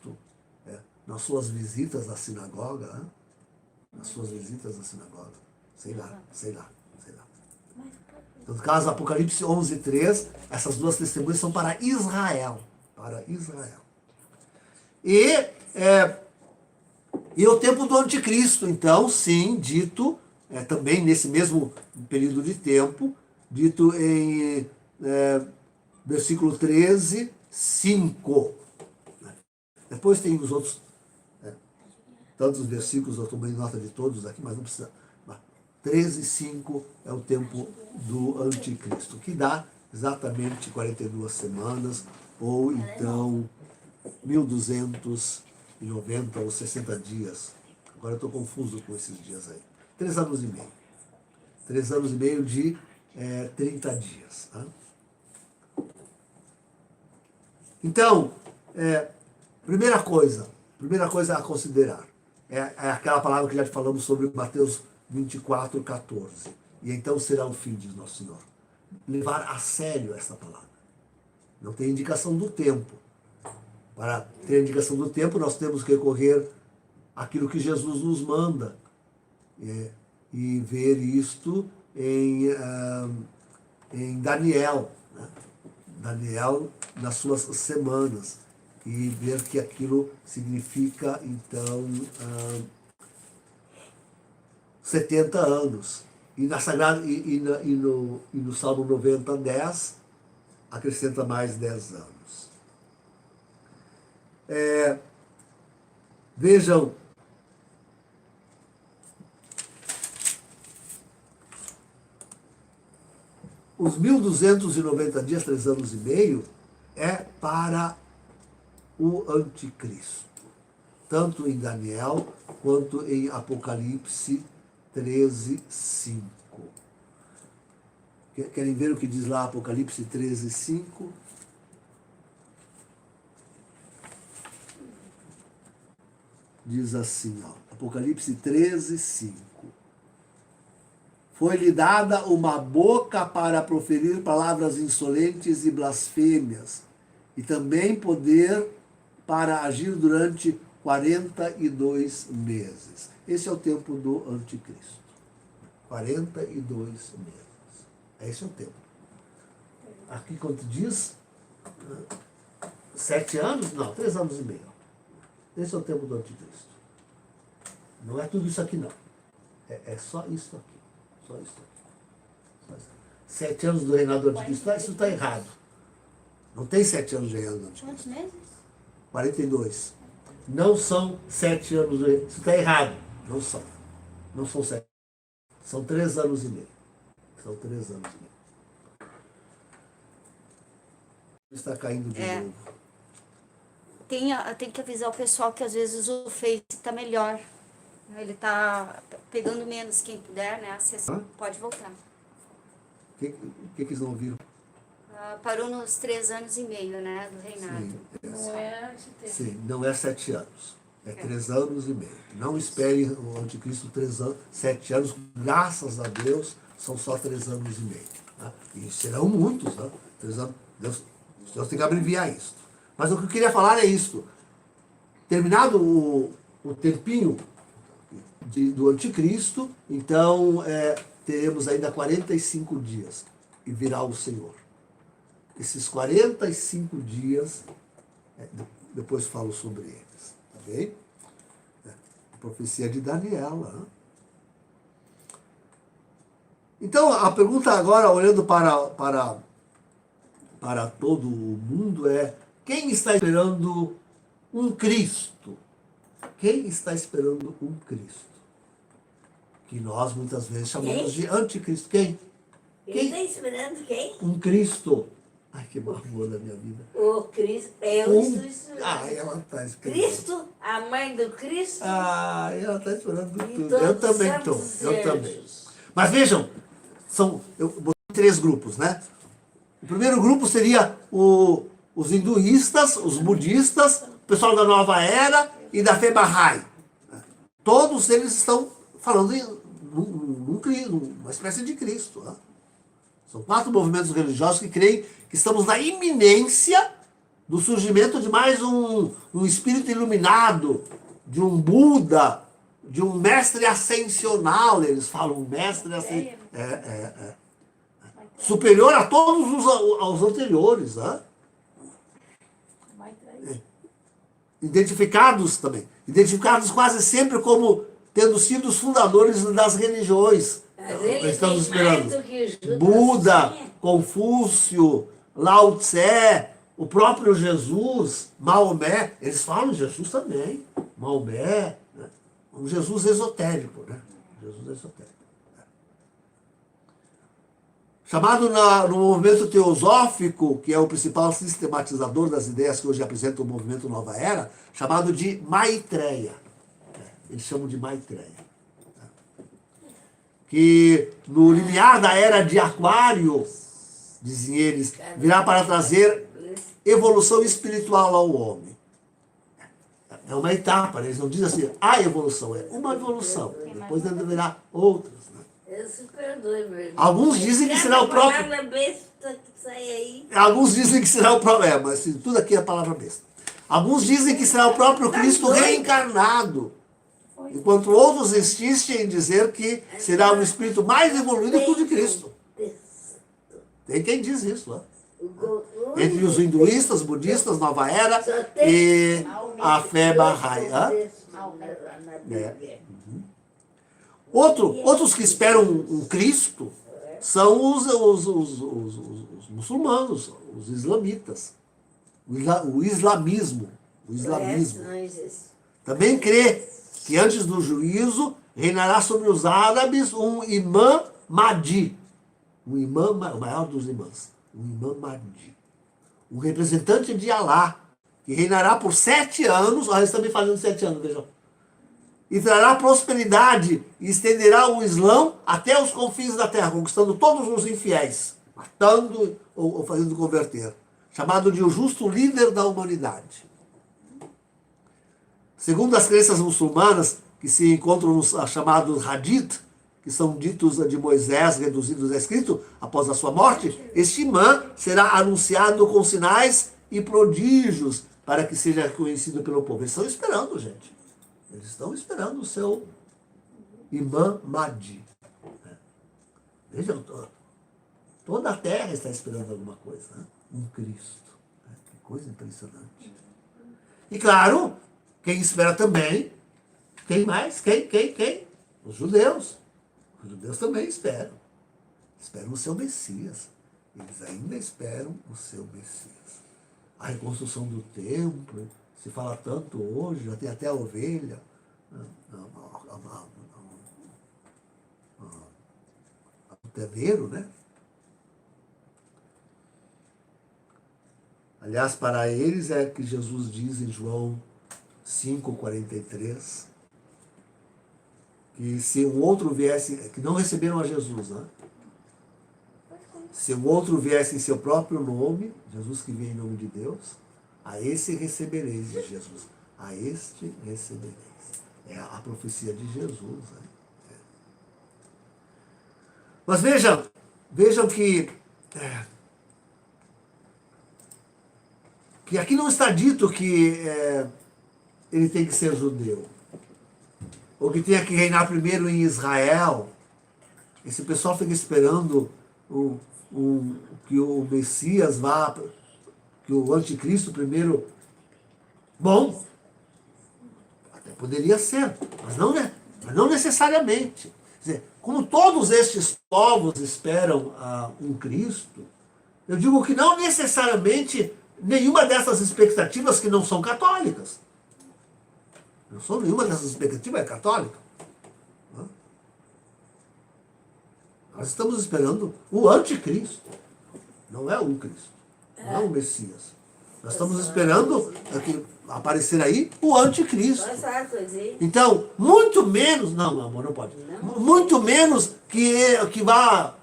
nas suas visitas à sinagoga, sei lá. No caso, Apocalipse 11:3, essas duas testemunhas são para Israel. E o tempo do anticristo, então, sim, dito, também nesse mesmo período de tempo, dito em versículo 13, 5. Depois tem os outros, tantos versículos, eu tomei nota de todos aqui, mas não precisa. 13, 5 é o tempo do anticristo, que dá exatamente 42 semanas, ou então 1290 ou 60 dias. Agora eu estou confuso com esses dias aí. 3 anos e meio. 3 anos e meio de 30 dias. Tá? Então, primeira coisa a considerar é aquela palavra que já falamos sobre Mateus 24, 14. E então será o fim, diz Nosso Senhor. Levar a sério essa palavra. Não tem indicação do tempo. Para ter indicação do tempo, nós temos que recorrer àquilo que Jesus nos manda. E ver isto em Daniel. Né? Daniel nas suas semanas. E ver que aquilo significa, então, 70 anos. E na Sagrada e no Salmo 90, 10, acrescenta mais 10 anos. Vejam, os 1290 dias, 3 anos e meio, é para o anticristo. Tanto em Daniel quanto em Apocalipse 13, 5. Querem ver o que diz lá Apocalipse 13, 5? Diz assim, Apocalipse 13, 5. Foi-lhe dada uma boca para proferir palavras insolentes e blasfêmias, e também poder para agir durante 42 meses. Esse é o tempo do anticristo. 42 meses. Esse é o tempo. Aqui quanto diz? 7 anos? Não, 3 anos e meio. Esse é o tempo do anticristo. Não é tudo isso aqui, não. É só isso aqui. Só isso aqui. 7 anos do reinado do anticristo. Isso está errado. Não tem 7 anos de reinado do anticristo. Quantos meses? 42. Não são 7 anos do reinado. Isso está errado. Não são. Não são 7. São 3 anos e meio. São 3 anos e meio. Está caindo de novo. Tem que avisar o pessoal que às vezes o Face está melhor. Ele está pegando menos, quem puder, né? Acessar. Pode voltar. O que eles não ouviram? Parou nos 3 anos e meio, né? Do reinado. Sim, não é 7 anos. É 3 anos e meio. Não espere o anticristo 3 anos, 7 anos. Graças a Deus, são só 3 anos e meio. Tá? E serão muitos, né? 3 anos. Deus tem que abreviar isso. Mas o que eu queria falar é isto. Terminado o tempinho do anticristo, então teremos ainda 45 dias e virá o Senhor. Esses 45 dias, depois falo sobre eles. Tá bem? A profecia de Daniel. Né? Então, a pergunta agora, olhando para todo o mundo, é: quem está esperando um Cristo? Quem está esperando um Cristo? Que nós muitas vezes chamamos de anticristo. Quem? Quem está esperando quem? Um Cristo. Ai, que marmor da minha vida. O Cristo. Eu estou esperando. Ela está esperando. Cristo, a mãe do Cristo. Ela está esperando E tudo. todos Eu também os estou. santos Eu anjos. também. Mas vejam, eu botei 3 grupos, né? O primeiro grupo seria os hinduístas, os budistas, o pessoal da Nova Era e da fé Bahá'í. todos eles estão falando numa espécie de Cristo. Né? São 4 movimentos religiosos que creem que estamos na iminência do surgimento de mais um espírito iluminado, de um Buda, de um mestre ascensional. Eles falam mestre ascensional. Superior a todos os anteriores. Né? Identificados também. Identificados quase sempre como tendo sido os fundadores das religiões. Estamos esperando. Buda, Confúcio, Lao Tse, o próprio Jesus, Maomé. Eles falam de Jesus também. Maomé. Né? Um Jesus esotérico. Né? Jesus esotérico. Chamado no movimento teosófico, que é o principal sistematizador das ideias que hoje apresenta o movimento Nova Era, chamado de Maitreya. Eles chamam de Maitreya. Que no limiar da era de Aquário, dizem eles, virá para trazer evolução espiritual ao homem. É uma etapa, eles não dizem assim, a evolução, é uma evolução. Depois haverá outras. Eu se perdoe, meu irmão. Alguns dizem que será o próprio. Palavra besta que sai aí. Alguns dizem que será o próprio. Mas tudo aqui é palavra besta. Alguns dizem que será o próprio Cristo reencarnado. Enquanto outros insistem em dizer que será um espírito mais evoluído que o de Cristo. Tem quem diz isso, né? Entre os hinduístas, budistas, Nova Era e a fé Bahá'í. Outros que esperam um Cristo são os muçulmanos, os islamitas. O islamismo. Também crê que antes do juízo reinará sobre os árabes um imã Mahdi. O maior dos imãs. Um imã Mahdi. Um representante de Alá, que reinará por 7 anos. Olha, eles também fazendo 7 anos, vejam. E trará prosperidade e estenderá o Islão até os confins da terra, conquistando todos os infiéis, matando ou fazendo converter. Chamado de o justo líder da humanidade. Segundo as crenças muçulmanas, que se encontram nos chamados Hadith, que são ditos de Moisés reduzidos a escrito após a sua morte, este imã será anunciado com sinais e prodígios para que seja conhecido pelo povo. Eles estão esperando, gente. Eles estão esperando o seu imã Mahdi. Vejam, toda a terra está esperando alguma coisa. Né? Um Cristo. Que coisa impressionante. E claro, quem espera também, quem mais? Quem? Os judeus. Os judeus também esperam. Esperam o seu Messias. Eles ainda esperam o seu Messias. A reconstrução do templo, se fala tanto hoje, já tem até a ovelha, o terneiro, né? Aliás, para eles é que Jesus diz em João 5,43, que se um outro viesse, que não receberam a Jesus, né? Se um outro viesse em seu próprio nome, Jesus que vem em nome de Deus, a esse recebereis de Jesus. A este recebereis. É a profecia de Jesus. Né? Mas vejam que aqui não está dito que ele tem que ser judeu. Ou que tenha que reinar primeiro em Israel. Esse pessoal fica esperando que o Messias vá, que o anticristo primeiro... Bom, até poderia ser, mas não necessariamente. Quer dizer, como todos estes povos esperam um Cristo, eu digo que não necessariamente nenhuma dessas expectativas que não são católicas. Nenhuma dessas expectativas é católica. Nós estamos esperando o anticristo. Não é o Cristo. Não é o Messias. Nós estamos esperando aparecer aí o anticristo. Então, muito menos... Não, amor, não pode. Muito menos que vá...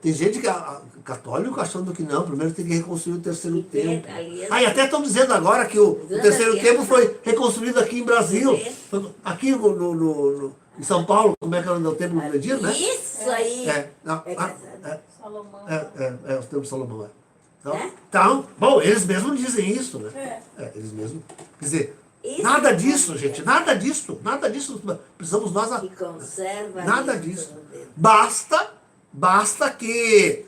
Tem gente que católico achando que não, primeiro tem que reconstruir o terceiro templo. ali é- Aí até estão dizendo agora que o terceiro templo foi reconstruído aqui em Brasil. Aqui em São Paulo, como é que era o templo do Medina, né? Isso aí. Salomão. O templo de Salomão. É? Então, bom, eles mesmos dizem isso, né? Eles mesmos. Quer dizer, Isso nada é disso, gente, nada disso. Precisamos nós. Que conserva Nada isso disso. dentro. Basta que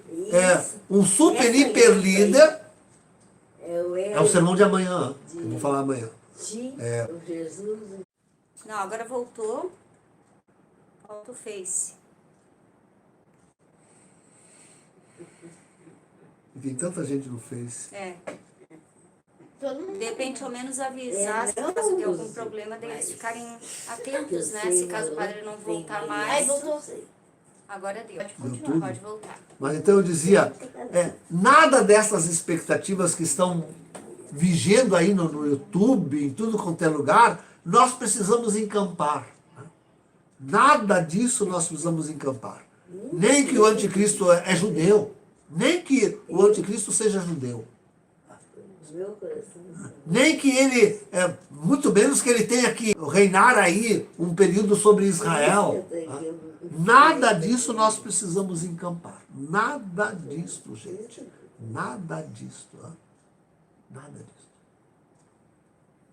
um super hiper líder. É o sermão de amanhã, que eu vou falar amanhã. O Jesus. Não, agora voltou. Volta o Face. E tem tanta gente no Face. Todo mundo. De repente, ao menos avisar, se não caso de algum uso, problema, deles mas- ficarem atentos, né? Se caso o padre não voltar Aí mais. voltou. Agora deu. Pode Deu continuar, tudo? pode voltar. Mas então eu dizia, nada dessas expectativas que estão vigendo aí no YouTube, em tudo quanto é lugar, nós precisamos encampar. Né? Nada disso nós precisamos encampar. Nem que o anticristo é judeu, nem que o anticristo seja judeu. Meu coração. Nem que ele, muito menos que ele tenha que reinar aí um período sobre Israel. Né? Nada disso nós precisamos encampar. Nada disso, gente. Nada disso. Né? Nada disso.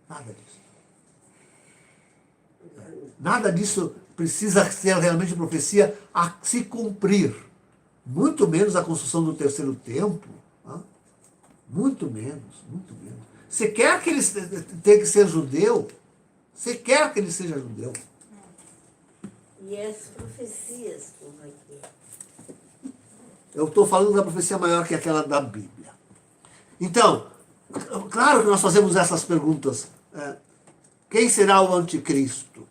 Nada disso. Nada disso precisa ser realmente profecia a se cumprir. Muito menos a construção do terceiro templo. Né? Muito menos, muito menos. Você quer que ele tenha que ser judeu? Você quer que ele seja judeu? E as profecias, como é que é? Eu estou falando da profecia maior que aquela da Bíblia. Então, claro que nós fazemos essas perguntas. Quem será o anticristo?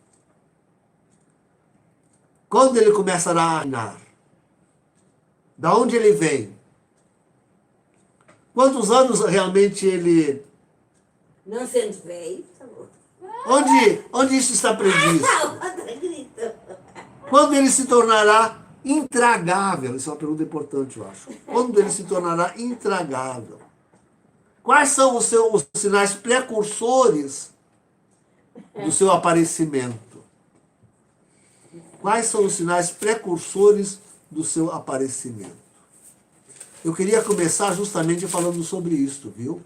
Quando ele começará a reinar? Da onde ele vem? Quantos anos realmente ele... Não sendo velho, tá bom. Onde isso está previsto? Outra grita. Quando ele se tornará intragável? Isso é uma pergunta importante, eu acho. Quando ele se tornará intragável? Quais são os sinais precursores do seu aparecimento? Quais são os sinais precursores do seu aparecimento? Eu queria começar justamente falando sobre isto, viu?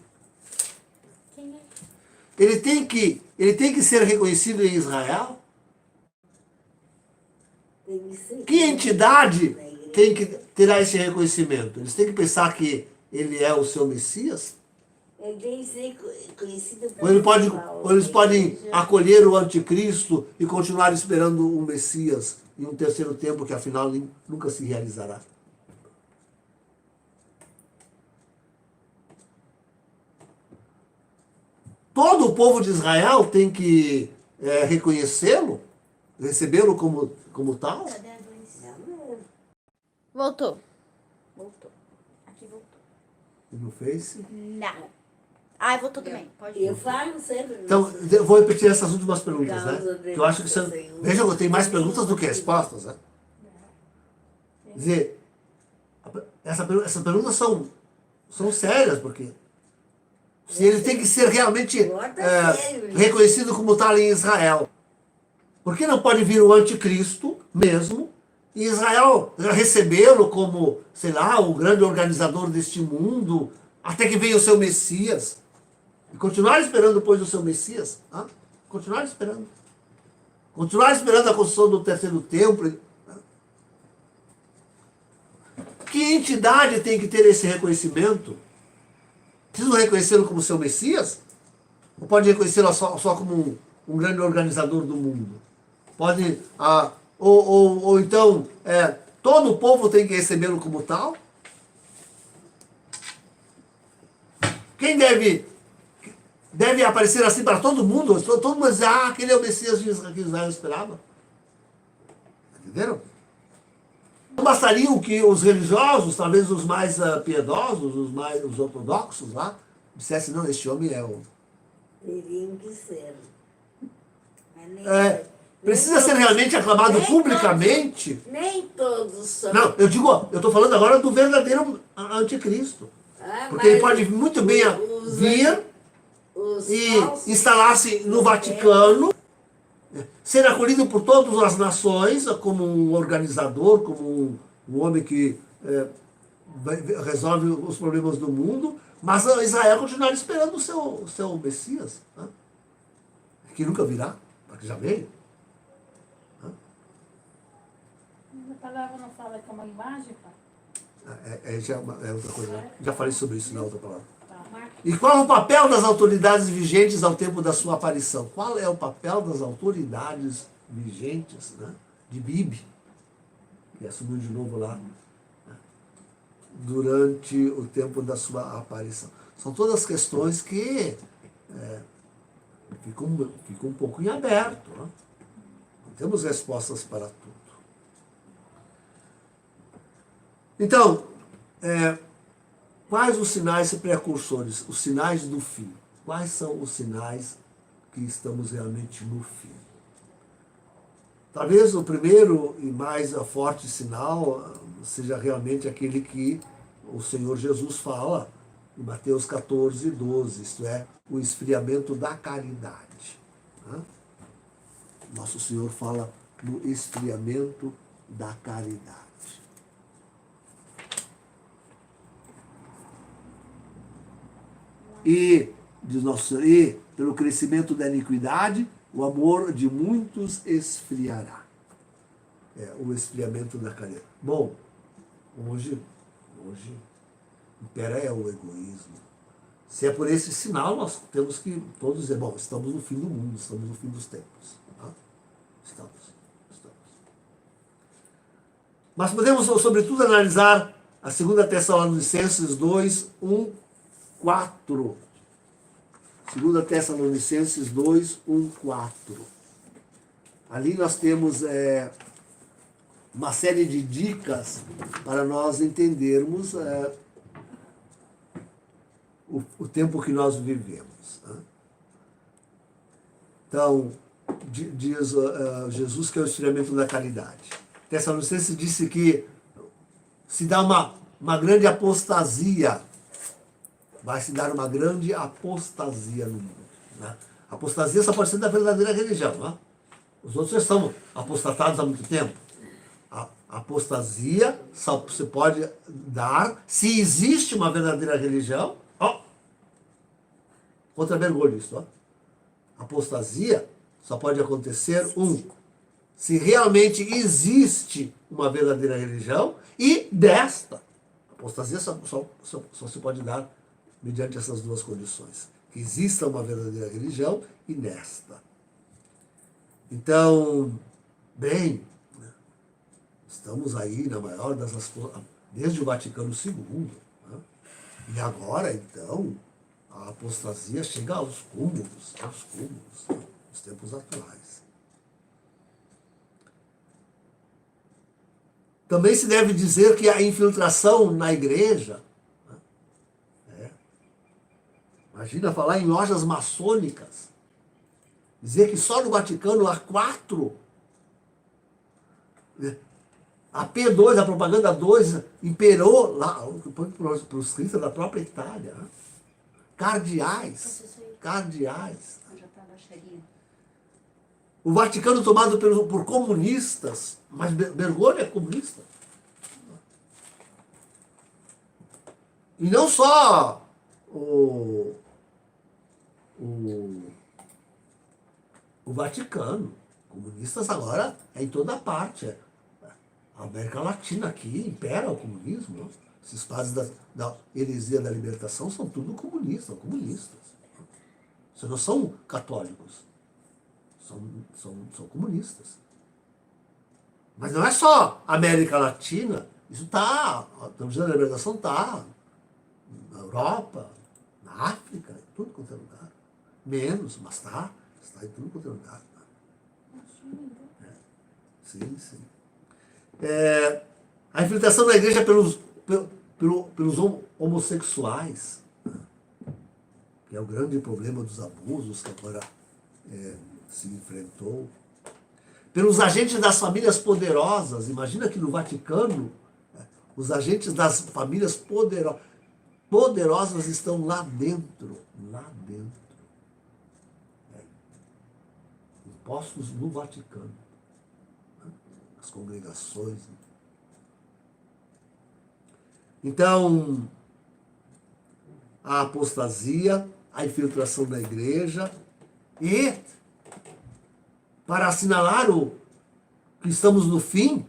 Ele tem que ser reconhecido em Israel? Tem que ser. Que entidade tem que terá esse reconhecimento? Eles têm que pensar que ele é o seu Messias? Ele tem que ser conhecido por Ou eles podem acolher o anticristo e continuar esperando um Messias em um terceiro tempo que afinal nunca se realizará? Todo o povo de Israel tem que reconhecê-lo, recebê-lo como tal? Cadê a luz? Voltou. Voltou. Aqui voltou. E no Face? Não. Ai, voltou também. Pode ir. Eu falo sempre. Então, eu vou repetir essas últimas perguntas, Causa né? de Que eu acho que são... Senhor. Veja, eu tenho mais perguntas do que respostas, né? Quer dizer, essas perguntas são sérias, porque se ele tem que ser realmente reconhecido como tal em Israel, por que não pode vir o anticristo mesmo, e Israel recebê-lo como, sei lá, o grande organizador deste mundo, até que venha o seu Messias? E continuar esperando depois do seu Messias? Hein? Continuar esperando. Continuar esperando a construção do terceiro templo. Hein? Que entidade tem que ter esse reconhecimento? Precisam reconhecê-lo como seu Messias? Ou pode reconhecê-lo só como um grande organizador do mundo? Pode, ou então, todo o povo tem que recebê-lo como tal? Quem deve aparecer assim para todo mundo? Todo mundo diz, aquele é o Messias que Israel esperava. Entenderam? Não bastariam que os religiosos, talvez os mais piedosos, os ortodoxos lá, dissessem, não, este homem é o... Teriam que ser. Precisa ser realmente aclamado publicamente. Nem todos são. Não, eu estou falando agora do verdadeiro anticristo. Porque ele pode muito bem vir e instalar-se no Vaticano, ser acolhido por todas as nações, como um organizador, como um homem que resolve os problemas do mundo, mas Israel continuar esperando o seu Messias, né? Que nunca virá, porque já veio. A palavra não fala que é uma imagem, pai? É outra coisa, né? Já falei sobre isso na outra palavra. Tá. E qual é o papel das autoridades vigentes ao tempo da sua aparição? Qual é o papel das autoridades vigentes, né, de Bibi, que assumiu de novo lá, né, durante o tempo da sua aparição? São todas questões que ficam um pouco em aberto. Né? Não temos respostas para tudo. Então, quais os sinais precursores, os sinais do fim? Quais são os sinais que estamos realmente no fim? Talvez o primeiro e mais forte sinal seja realmente aquele que o Senhor Jesus fala em Mateus 14, 12, isto é, o esfriamento da caridade. Né? Nosso Senhor fala no esfriamento da caridade. E, diz Nosso Senhor, e pelo crescimento da iniquidade, o amor de muitos esfriará. O esfriamento da caridade. Bom, hoje impera o egoísmo. Se é por esse sinal, nós temos que todos dizer, bom, estamos no fim do mundo, estamos no fim dos tempos. Tá? Estamos. Mas podemos, sobretudo, analisar a 2 Tessalonicenses 2, 1, 4. 2 Tessalonicenses 2, 1, 4. Ali nós temos uma série de dicas para nós entendermos o tempo que nós vivemos. Né? Então, diz Jesus que é o esfriamento da caridade. Tessalonicenses disse que se dá uma grande apostasia. Vai se dar uma grande apostasia no mundo. Né? Apostasia só pode ser da verdadeira religião. Né? Os outros já estão apostatados há muito tempo. A apostasia só se pode dar se existe uma verdadeira religião. Contra mergulho isso. Apostasia só pode acontecer, se realmente existe uma verdadeira religião, e desta. Apostasia só se pode dar mediante essas duas condições. Que exista uma verdadeira religião e nesta. Então, bem, estamos aí na maior das... desde o Vaticano II. Né? E agora, então, a apostasia chega aos cúmulos, né? Nos tempos atuais. Também se deve dizer que a infiltração na igreja... Imagina falar em lojas maçônicas. Dizer que só no Vaticano há 4. A P2, a propaganda 2, imperou lá para os cristãos da própria Itália. Cardeais. O Vaticano tomado por comunistas. Mas Bergoglio é comunista. E não só o Vaticano. Comunistas agora é em toda parte. A América Latina aqui impera o comunismo. Não? Esses padres da heresia da libertação são tudo comunistas. Vocês não são católicos. São comunistas. Mas não é só América Latina. Isso está, a teologia da libertação está na Europa, na África, em tudo quanto é lugar. Menos, mas está em tudo quanto é lugar. Sim. A infiltração da igreja pelos homossexuais, né? Que é o grande problema dos abusos que agora se enfrentou. pelos agentes das famílias poderosas. Imagina que no Vaticano, os agentes das famílias poderosas estão lá dentro. Lá dentro. Impostos no Vaticano. As congregações. Então, a apostasia, a infiltração da igreja e, para assinalar que estamos no fim,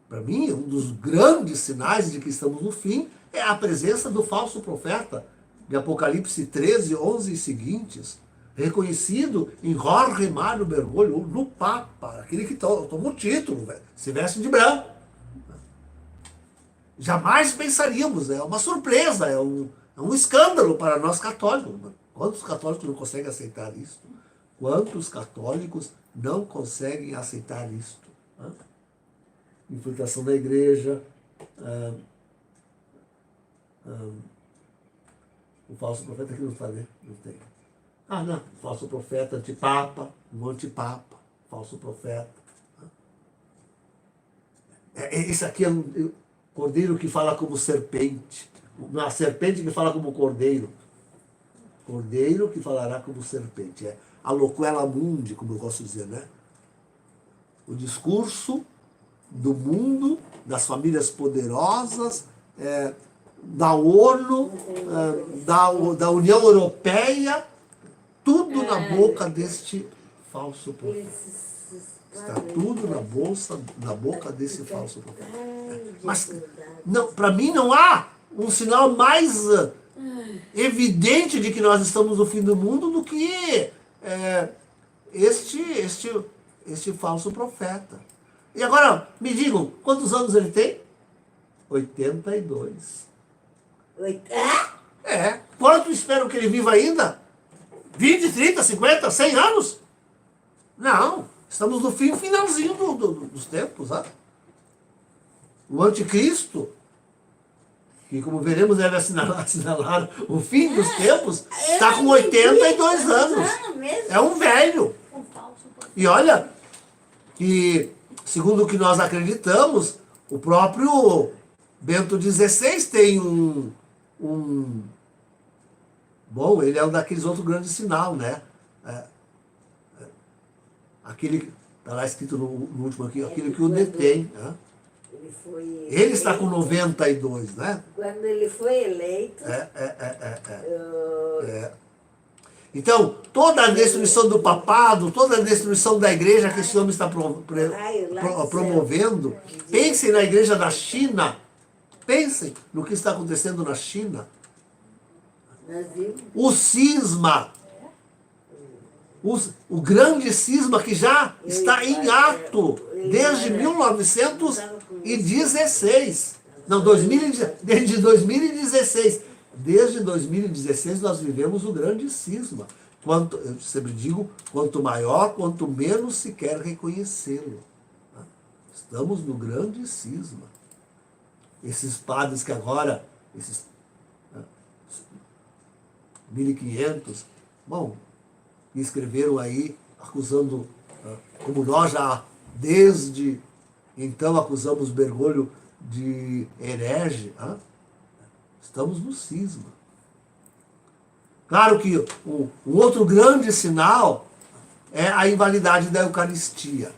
para mim, um dos grandes sinais de que estamos no fim é a presença do falso profeta de Apocalipse 13, 11 e seguintes, reconhecido em Jorge Mário Bergoglio, no Papa, aquele que toma o título, se veste de branco. Jamais pensaríamos, é uma surpresa, é um escândalo para nós católicos. Quantos católicos não conseguem aceitar isso? Quantos católicos não conseguem aceitar isso? Infiltração da igreja, o falso profeta aqui não está, né? Não tem. Não, falso profeta, antipapa, um antipapa, falso profeta. Esse aqui é um cordeiro que fala como serpente. Uma serpente que fala como cordeiro. Cordeiro que falará como serpente. É a loquela mundi, como eu gosto de dizer, né? O discurso do mundo, das famílias poderosas, da ONU, da União Europeia, tudo na boca deste falso profeta. Está tudo na boca desse falso profeta. Mas para mim não há um sinal mais evidente de que nós estamos no fim do mundo do que este falso profeta. E agora, me digam, quantos anos ele tem? 82. Quanto espero que ele viva ainda? 20, 30, 50, 100 anos? Não, estamos no finalzinho dos tempos. O anticristo, que como veremos deve assinalar o fim dos tempos, está com 82 anos. É um velho. E olha que, segundo o que nós acreditamos, o próprio Bento XVI tem Bom, ele é um daqueles outros grandes sinal, né? Aquele, está lá escrito no último aqui, aquele que o detém. Ele está com 92, né? Quando ele foi eleito... Então, toda a destruição do papado, toda a destruição da igreja que esse homem está promovendo, pensem na igreja da China, pensem no que está acontecendo na China. O cisma, o grande cisma que já está em ato desde 1916. Não, desde 2016. Desde 2016 nós vivemos o grande cisma. Eu sempre digo, quanto maior, quanto menos se quer reconhecê-lo. Estamos no grande cisma. Esses padres que agora, esses 1.500, bom, escreveram aí, acusando, como nós já desde então acusamos Bergoglio de herege, estamos no cisma. Claro que um outro grande sinal é a invalidade da Eucaristia.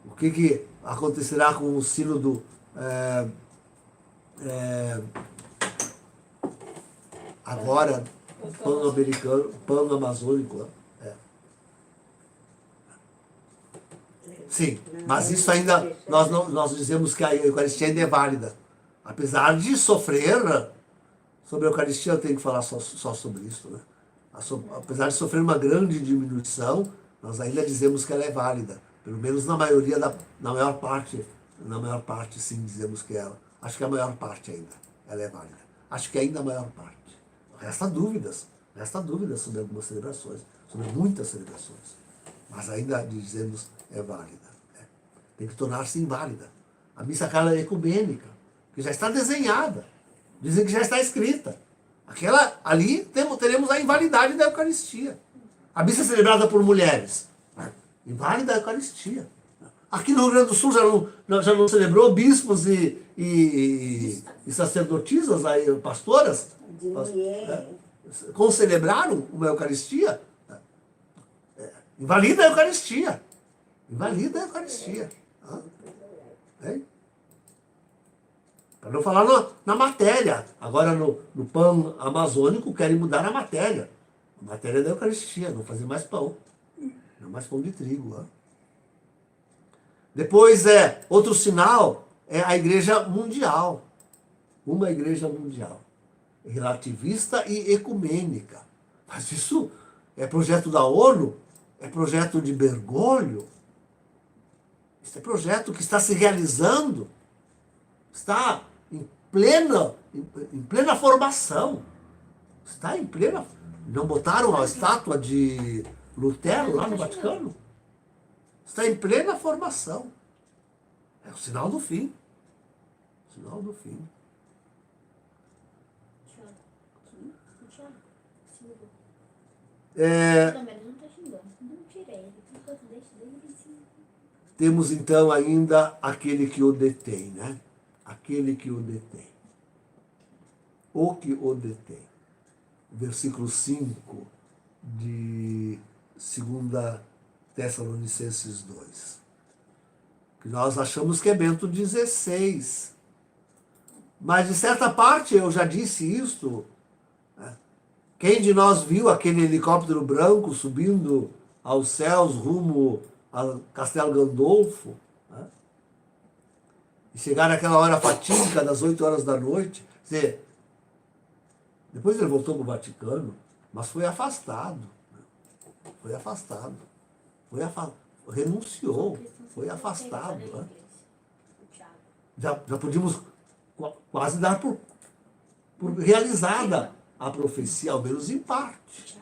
O que acontecerá com o sínodo agora pan-americano, pan-amazônico? Sim, mas isso ainda, nós dizemos que a Eucaristia ainda é válida. Apesar de sofrer, sobre a Eucaristia eu tenho que falar só sobre isso, né? Apesar de sofrer uma grande diminuição, nós ainda dizemos que ela é válida. Pelo menos na maior parte sim dizemos que ela. Acho que a maior parte ainda, ela é válida. Acho que ainda a maior parte. Resta dúvidas sobre algumas celebrações, sobre muitas celebrações. Mas ainda dizemos é válida. Tem que tornar-se inválida. A missa aquela ecumênica, que já está desenhada, dizem que já está escrita. Aquela ali teremos a invalidade da Eucaristia. A missa é celebrada por mulheres. Inválida a Eucaristia. Aqui no Rio Grande do Sul já não celebrou bispos e sacerdotisas, aí, pastoras? De mulher. Concelebraram uma Eucaristia? Invalida a Eucaristia. Invalida a Eucaristia. Para não falar na matéria. Agora no pão amazônico querem mudar a matéria. A matéria da Eucaristia, não fazer mais pão. Não mais pão de trigo. Depois, outro sinal é a Igreja Mundial. Uma Igreja Mundial. Relativista e ecumênica. Mas isso é projeto da ONU? É projeto de Bergoglio? Isso é projeto que está se realizando? Está em plena formação. Está em plena... Não botaram a estátua de Lutero lá no Vaticano? Está em plena formação. É o sinal do fim. O sinal do fim. Temos então ainda aquele que o detém, né? Aquele que o detém. O que o detém. Versículo 5 de 2 Tessalonicenses 2. Que nós achamos que é Bento XVI. Mas de certa parte, eu já disse isto, né? Quem de nós viu aquele helicóptero branco subindo aos céus rumo a Castelo Gandolfo, né? E chegar naquela hora fatídica das 8 horas da noite, dizer, depois ele voltou para o Vaticano, mas foi afastado. Né? Foi afastado. Renunciou, foi afastado. Né? Já podíamos quase dar por realizada a profecia, ao menos em parte.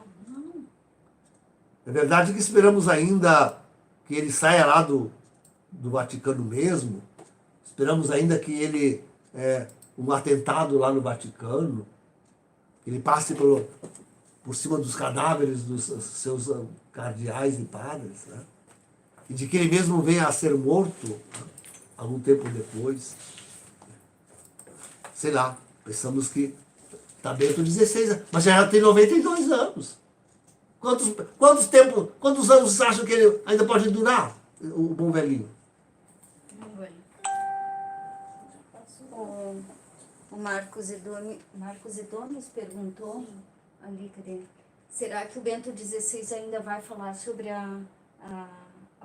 É verdade que esperamos ainda que ele saia lá do Vaticano mesmo, esperamos ainda que ele, um atentado lá no Vaticano, que ele passe por cima dos cadáveres dos seus cardeais e padres, né? E de que ele mesmo venha a ser morto, né? Algum tempo depois. Sei lá, pensamos que está Bento XVI, mas já tem 92 anos. Quantos anos vocês acham que ele ainda pode durar, o bom velhinho? O Marcos Edomes perguntou ali, cadê? Será que o Bento XVI ainda vai falar sobre a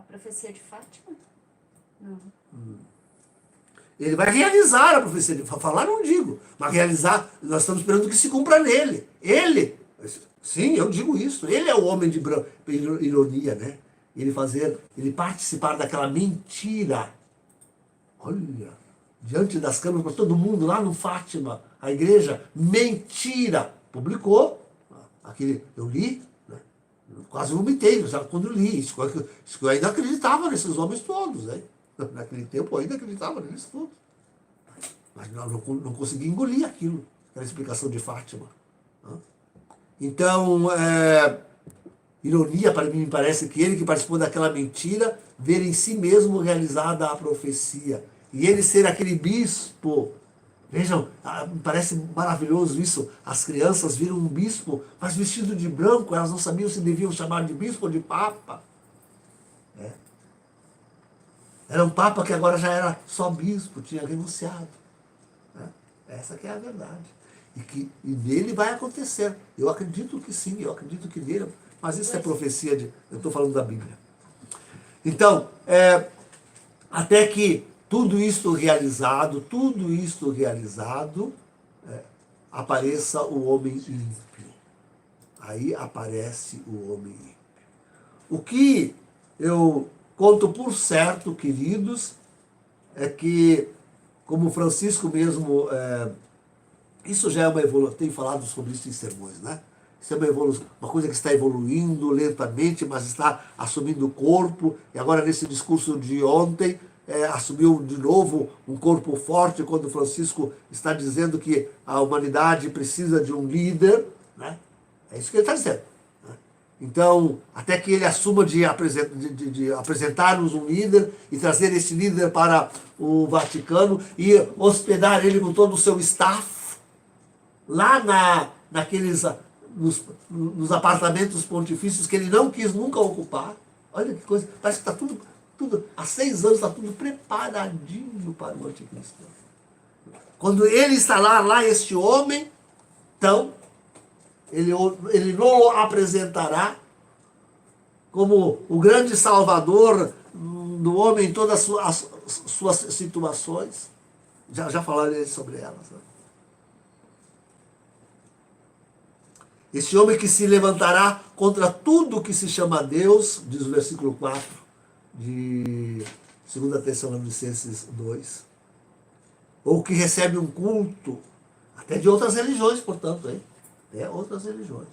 profecia de Fátima? Não. Ele vai realizar a profecia de Fátima. Falar não digo, mas realizar, nós estamos esperando que se cumpra nele. Ele, sim, eu digo isso, ele é o homem de ironia, né? Ele participar daquela mentira. Olha, diante das câmeras para todo mundo, lá no Fátima, a igreja, mentira, publicou. Aquele, eu li, né? Eu quase vomitei quando eu li. Isso que eu ainda acreditava nesses homens todos. Né? Naquele tempo eu ainda acreditava neles todos. Mas não consegui engolir aquilo, aquela explicação de Fátima. Então, ironia para mim, me parece que ele que participou daquela mentira, ver em si mesmo realizada a profecia. E ele ser aquele bispo. Vejam, me parece maravilhoso isso. As crianças viram um bispo, mas vestido de branco, elas não sabiam se deviam chamar de bispo ou de papa. Era um papa que agora já era só bispo, tinha renunciado. Essa que é a verdade. E nele vai acontecer. Eu acredito que sim, eu acredito que nele. Mas isso é profecia eu estou falando da Bíblia. Então, até que tudo isto realizado, apareça o homem ímpio. Aí aparece o homem ímpio. O que eu conto por certo, queridos, é que, como Francisco mesmo, isso já é uma evolução, tenho falado sobre isso em sermões, né? Isso é uma evolução, uma coisa que está evoluindo lentamente, mas está assumindo o corpo, e agora nesse discurso de ontem, assumiu de novo um corpo forte, quando Francisco está dizendo que a humanidade precisa de um líder, né? É isso que ele está dizendo. Né? Então, até que ele assuma de apresentar-nos um líder e trazer esse líder para o Vaticano e hospedar ele com todo o seu staff lá nos apartamentos pontifícios que ele não quis nunca ocupar. Olha que coisa, parece que está tudo, há 6 anos está tudo preparadinho para o anticristo. Quando ele instalar lá este homem, então, ele não o apresentará como o grande salvador do homem em todas as suas situações. Já falarei sobre elas. Né? Esse homem que se levantará contra tudo que se chama Deus, diz o versículo 4 de 2 Tessalonicenses 2, ou que recebe um culto, até de outras religiões, portanto, hein? Até outras religiões.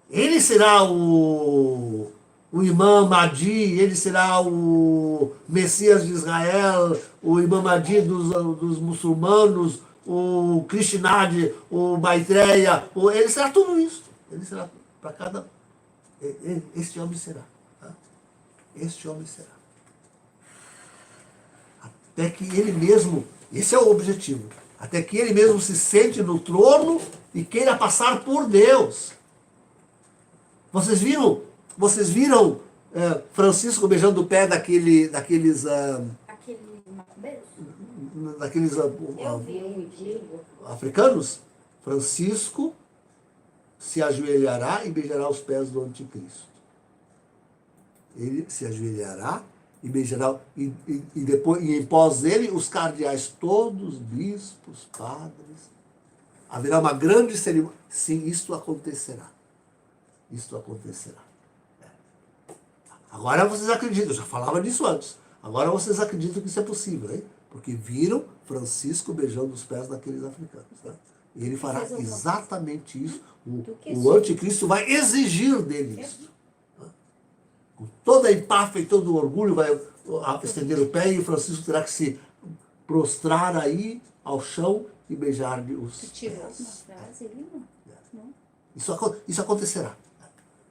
Ele será o Imã Mahdi, ele será o Messias de Israel, o Imã Mahdi dos muçulmanos, o Krishnad, o Maitreya, ele será tudo isso. Ele será para cada... Este homem será. Tá? Este homem será. Até que ele mesmo, esse é o objetivo, até que ele mesmo se sente no trono e queira passar por Deus. Vocês viram Francisco beijando o pé daqueles africanos? Francisco se ajoelhará e beijará os pés do anticristo. Ele se ajoelhará e beijará, e depois, e em pós ele, os cardeais todos, bispos, padres. Haverá uma grande cerimônia. Sim, isto acontecerá. Isto acontecerá. Agora vocês acreditam, eu já falava disso antes. Agora vocês acreditam que isso é possível, hein? Porque viram Francisco beijando os pés daqueles africanos. Né? E ele fará exatamente isso. O anticristo vai exigir dele isso. Com toda a empáfia e todo o orgulho, vai estender o pé e Francisco terá que se prostrar aí ao chão e beijar-lhe os pés. Isso acontecerá.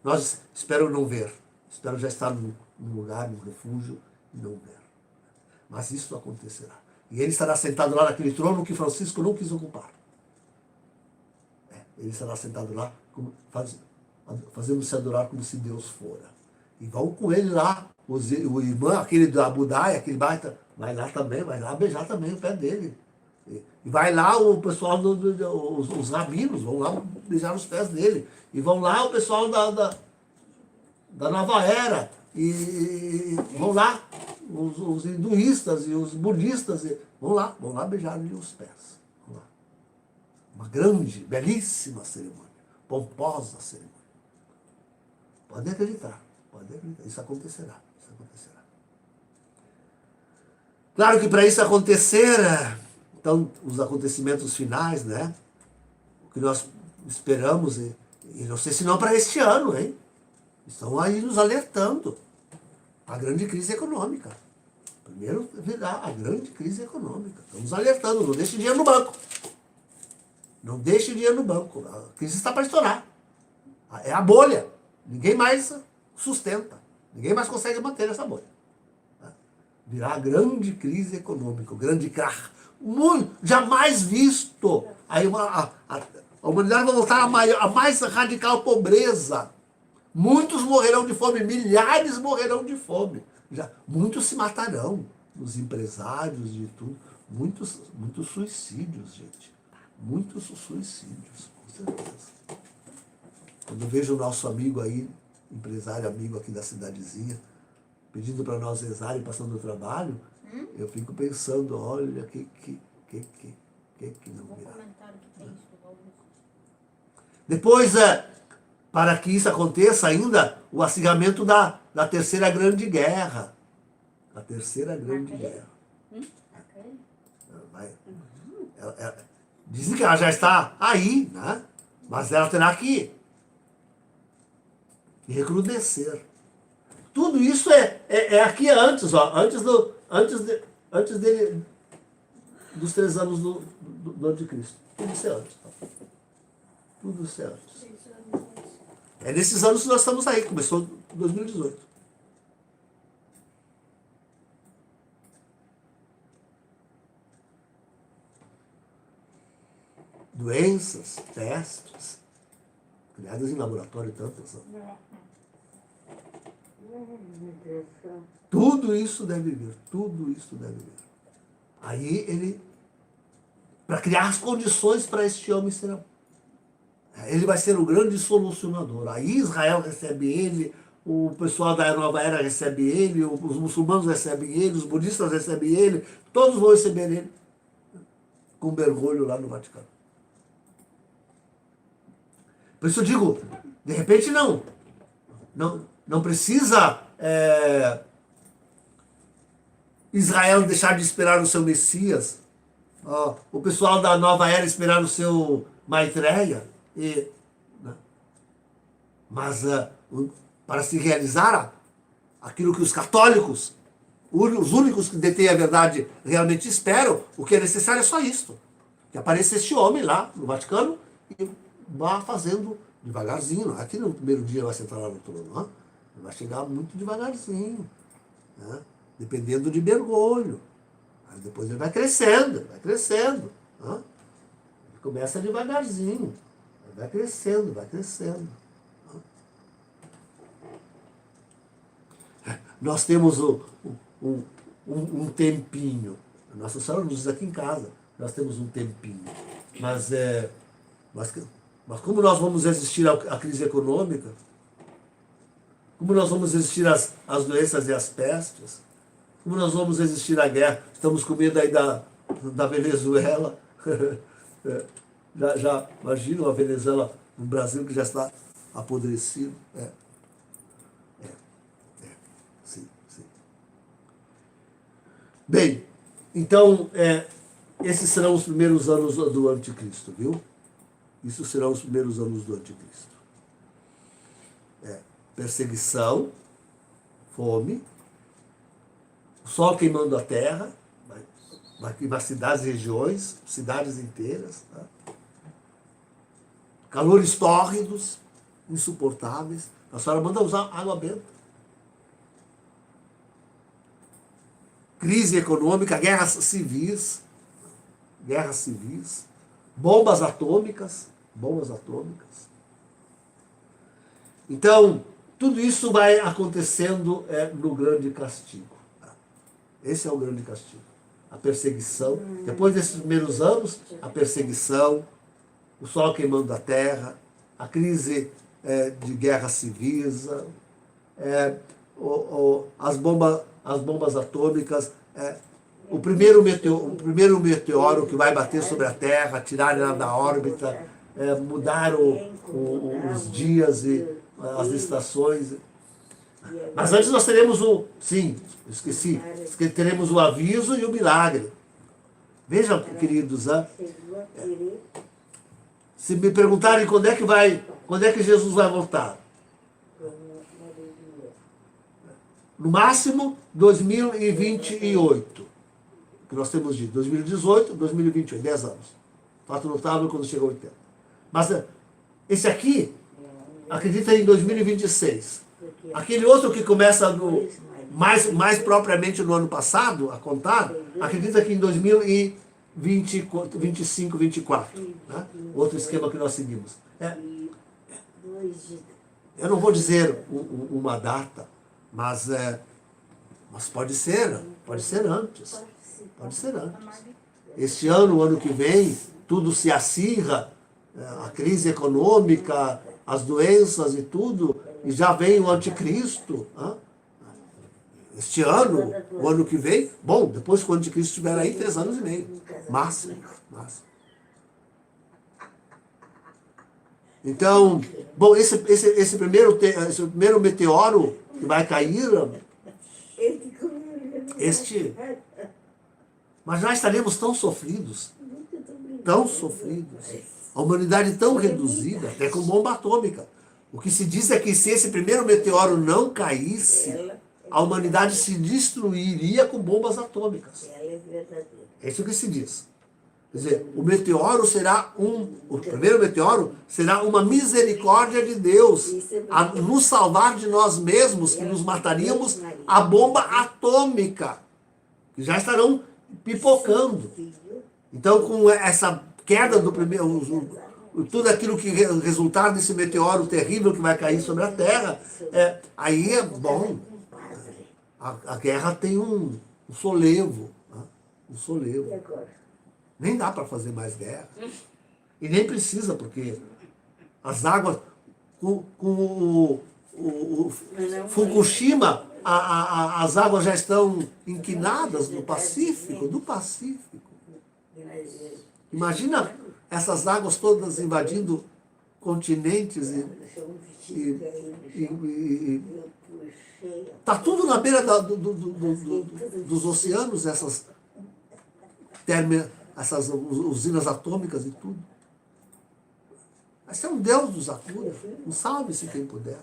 Nós espero não ver. Espero já estar num lugar, num refúgio e não ver. Mas isso acontecerá. E ele estará sentado lá naquele trono que Francisco não quis ocupar. Ele estará sentado lá, fazendo-se adorar como se Deus fora. E vão com ele lá, o irmão, aquele da Budai, aquele baita, vai lá também, vai lá beijar também o pé dele. E vai lá o pessoal, os rabinos, vão lá beijar os pés dele. E vão lá o pessoal da Nova Era. E vão lá os hinduístas e os budistas. Vão lá beijar-lhe os pés. Vão lá. Uma grande, belíssima cerimônia. Pomposa cerimônia. Podem acreditar. Isso acontecerá. Claro que para isso acontecer, então, os acontecimentos finais, né? O que nós esperamos, e não sei se não para este ano, hein? Estão aí nos alertando. A grande crise econômica. Primeiro virá a grande crise econômica. Estamos alertando, não deixe dinheiro no banco. Não deixe dinheiro no banco. A crise está para estourar. É a bolha. Ninguém mais sustenta. Ninguém mais consegue manter essa bolha. Virá a grande crise econômica, o grande krach. Jamais visto. Aí a humanidade vai voltar à mais radical pobreza. Muitos morrerão de fome, milhares morrerão de fome. Muitos se matarão, os empresários de tudo. Muitos suicídios, gente. Muitos suicídios, com certeza. Quando eu vejo o nosso amigo aí, empresário amigo aqui da cidadezinha, pedindo para nós rezarem, passando o trabalho, eu fico pensando, olha, que não virá. Depois, para que isso aconteça ainda, o acirramento da Terceira Grande Guerra. A Terceira Grande Guerra. Dizem que ela já está aí, né? Mas ela terá que recrudescer. Tudo isso é aqui antes, ó, antes dele, dos 3 anos do anticristo. Tudo isso é antes. Tá? Tudo isso é antes. É nesses anos que nós estamos aí, começou em 2018. Doenças, testes, criadas em laboratório tantas. Tudo isso deve vir, tudo isso deve vir. Aí ele, para criar as condições para este homem serão. Ele vai ser o grande solucionador. Aí Israel recebe ele, o pessoal da nova era recebe ele, os muçulmanos recebem ele, os budistas recebem ele, todos vão receber ele com mergulho lá no Vaticano. Por isso eu digo, de repente não precisa Israel deixar de esperar o seu Messias, o pessoal da nova era esperar o seu Maitreya, mas para se realizar aquilo que os católicos, os únicos que detêm a verdade, realmente esperam, o que é necessário é só isto, que apareça este homem lá no Vaticano e vá fazendo devagarzinho. Aqui no primeiro dia vai sentar lá no trono, vai chegar muito devagarzinho, dependendo de mergulho. Aí depois ele vai crescendo, vai crescendo. Ele começa devagarzinho, vai crescendo, vai crescendo. Nós temos um tempinho. Nossa Senhora nos diz aqui em casa, nós temos um tempinho. Mas como nós vamos resistir à crise econômica? Como nós vamos resistir às doenças e às pestes? Como nós vamos resistir à guerra? Estamos com medo aí da Venezuela. já imaginam a Venezuela no Brasil que já está apodrecido? Sim. Bem, então, esses serão os primeiros anos do anticristo, viu? Isso serão os primeiros anos do anticristo. Perseguição, fome, o sol queimando a terra, vai queimar cidades e regiões, cidades inteiras, calores tórridos, insuportáveis. A senhora manda usar água benta. Crise econômica, guerras civis, bombas atômicas. Então, tudo isso vai acontecendo no grande castigo. Esse é o grande castigo. A perseguição. Depois desses primeiros anos, a perseguição, o sol queimando a terra, a crise de guerra civis, as bombas atômicas, o primeiro meteoro que vai bater sobre a Terra, tirar ela da órbita, mudar os dias e as estações. Mas antes nós teremos teremos o aviso e o milagre. Vejam, queridos, se me perguntarem quando é que Jesus vai voltar, no máximo 2028, que nós temos de 2018, 2028, 10 anos. Fato notável quando chega a 80. Mas esse aqui acredita em 2026. Aquele outro que começa mais propriamente no ano passado, a contar, acredita que em 2025, 24. Né? Outro esquema que nós seguimos. Eu não vou dizer uma data, mas pode ser antes. Pode ser antes. Este ano, o ano que vem, tudo se acirra, a crise econômica, as doenças e tudo, e já vem o anticristo. Este ano, o ano que vem, bom, depois que o anticristo estiver aí, 3 anos e meio. Máximo. Então, bom, esse primeiro meteoro que vai cair, mas já estaremos tão sofridos, a humanidade tão reduzida, até com bomba atômica. O que se diz é que se esse primeiro meteoro não caísse, a humanidade se destruiria com bombas atômicas. É isso que se diz. Quer dizer, o meteoro será o primeiro meteoro será uma misericórdia de Deus a nos salvar de nós mesmos, que nos mataríamos a bomba atômica, que já estarão pipocando. Então, com essa queda do primeiro, tudo aquilo que resultar desse meteoro terrível que vai cair sobre a Terra, aí é bom. A guerra tem um solevo. Um solevo. Nem dá para fazer mais guerra. E nem precisa, porque as águas, com o Fukushima, as águas já estão inquinadas no Pacífico, do Pacífico. Imagina essas águas todas invadindo continentes tá tudo na beira dos oceanos, essas usinas atômicas e tudo. Mas é um Deus dos acuda. Não salve-se quem puder.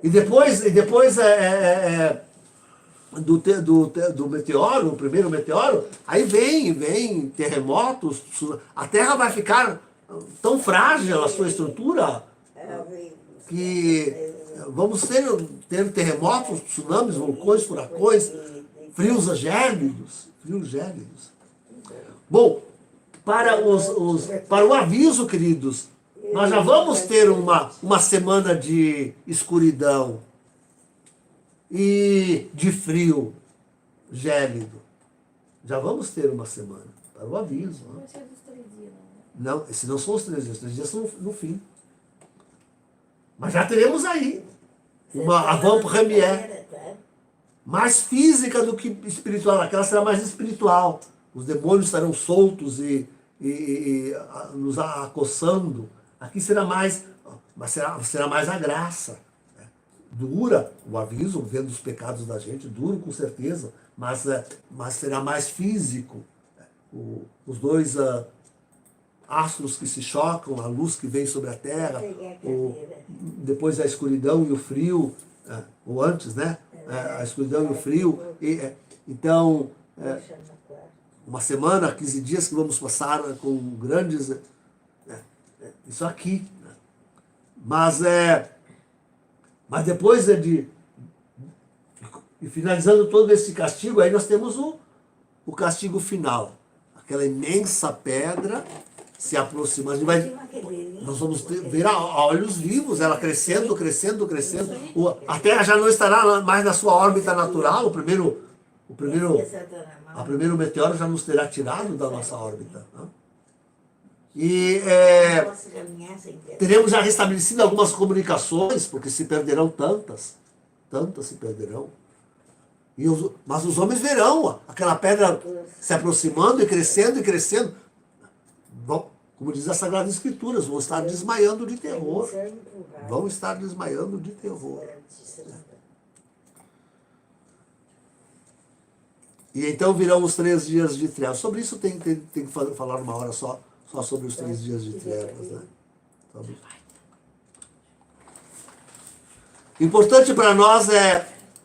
E depois do meteoro, o primeiro meteoro, aí vem terremotos, a Terra vai ficar tão frágil a sua estrutura que vamos ter terremotos, tsunamis, vulcões, furacões, frios gélidos. Bom, para o aviso, queridos, nós já vamos ter uma semana de escuridão e de frio gélido. Já vamos ter uma semana, para o aviso. Não vai ser dos 3 dias, Não, esses não são os 3 dias. Os 3 dias são no fim. Mas já teremos aí uma avant-première mais física do que espiritual. Aquela será mais espiritual. Os demônios estarão soltos e nos acossando. Aqui será mais a graça. Dura o aviso, vendo os pecados da gente, duro com certeza, mas será mais físico. Os dois astros que se chocam, a luz que vem sobre a Terra, depois a escuridão e o frio, ou antes, né? A escuridão e o frio. Então, uma semana, 15 dias que vamos passar com grandes... isso aqui. Mas depois de finalizando todo esse castigo, aí nós temos o castigo final. Aquela imensa pedra se aproximando. Nós vamos ver a olhos vivos, ela crescendo. A Terra já não estará mais na sua órbita natural. O primeiro meteoro já nos terá tirado da nossa órbita. E teremos já restabelecido algumas comunicações, porque se perderão tantas se perderão. Mas os homens verão aquela pedra se aproximando e crescendo. Bom, como diz a Sagrada Escritura, vão estar desmaiando de terror. E então virão os 3 dias de trevas. Sobre isso tem que falar uma hora só sobre os 3 dias de trevas. Né? Importante para nós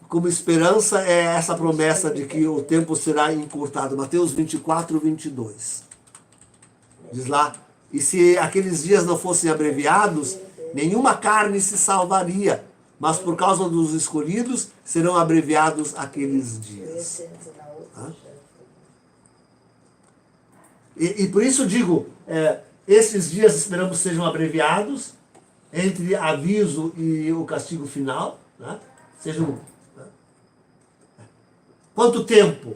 como esperança, essa promessa de que o tempo será encurtado. Mateus 24, 22. Diz lá, e se aqueles dias não fossem abreviados, nenhuma carne se salvaria, mas por causa dos escolhidos serão abreviados aqueles dias. E por isso digo, esses dias esperamos sejam abreviados, entre aviso e o castigo final. Né? Quanto tempo?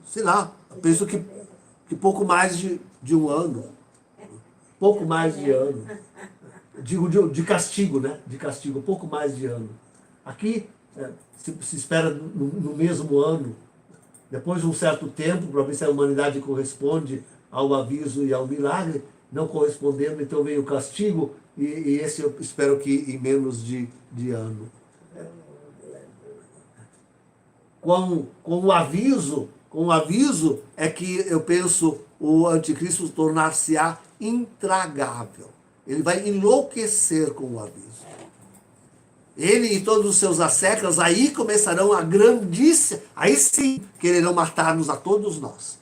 Sei lá, penso que pouco mais de um ano. Pouco mais de ano. Digo de castigo, né? De castigo, pouco mais de ano. Aqui se espera no mesmo ano. Depois de um certo tempo, para ver se a humanidade corresponde ao aviso e ao milagre, não correspondendo, então vem o castigo, e esse eu espero que em menos de ano. Com o aviso é que eu penso o anticristo tornar-se-á intragável. Ele vai enlouquecer com o aviso. Ele e todos os seus asseclas, aí começarão a grandíssima, aí sim quererão matar-nos a todos nós.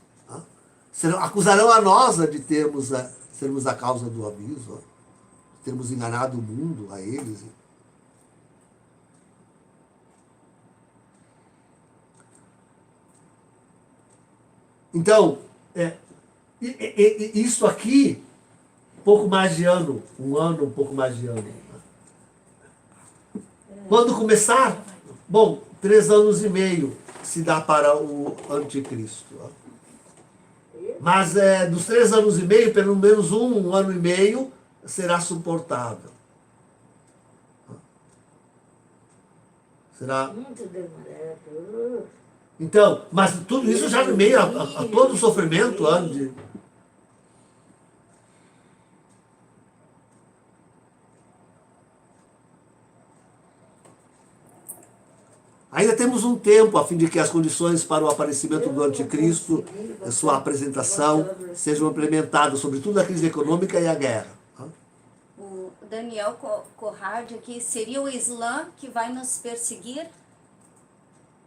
Acusarão a nós de sermos a causa do aviso, de termos enganado o mundo a eles. Então, isso aqui, um pouco mais de ano, um pouco mais de ano. Quando começar, bom, 3 anos e meio se dá para o anticristo. Mas dos 3 anos e meio, pelo menos um ano e meio, será suportável. Será... Muito demorado. Então, mas tudo isso já no meio a todo o sofrimento antes de... Ainda temos um tempo a fim de que as condições para o aparecimento do anticristo, sua apresentação, sejam implementadas, sobretudo a crise econômica e a guerra. O Daniel Corrard aqui, seria o Islã que vai nos perseguir?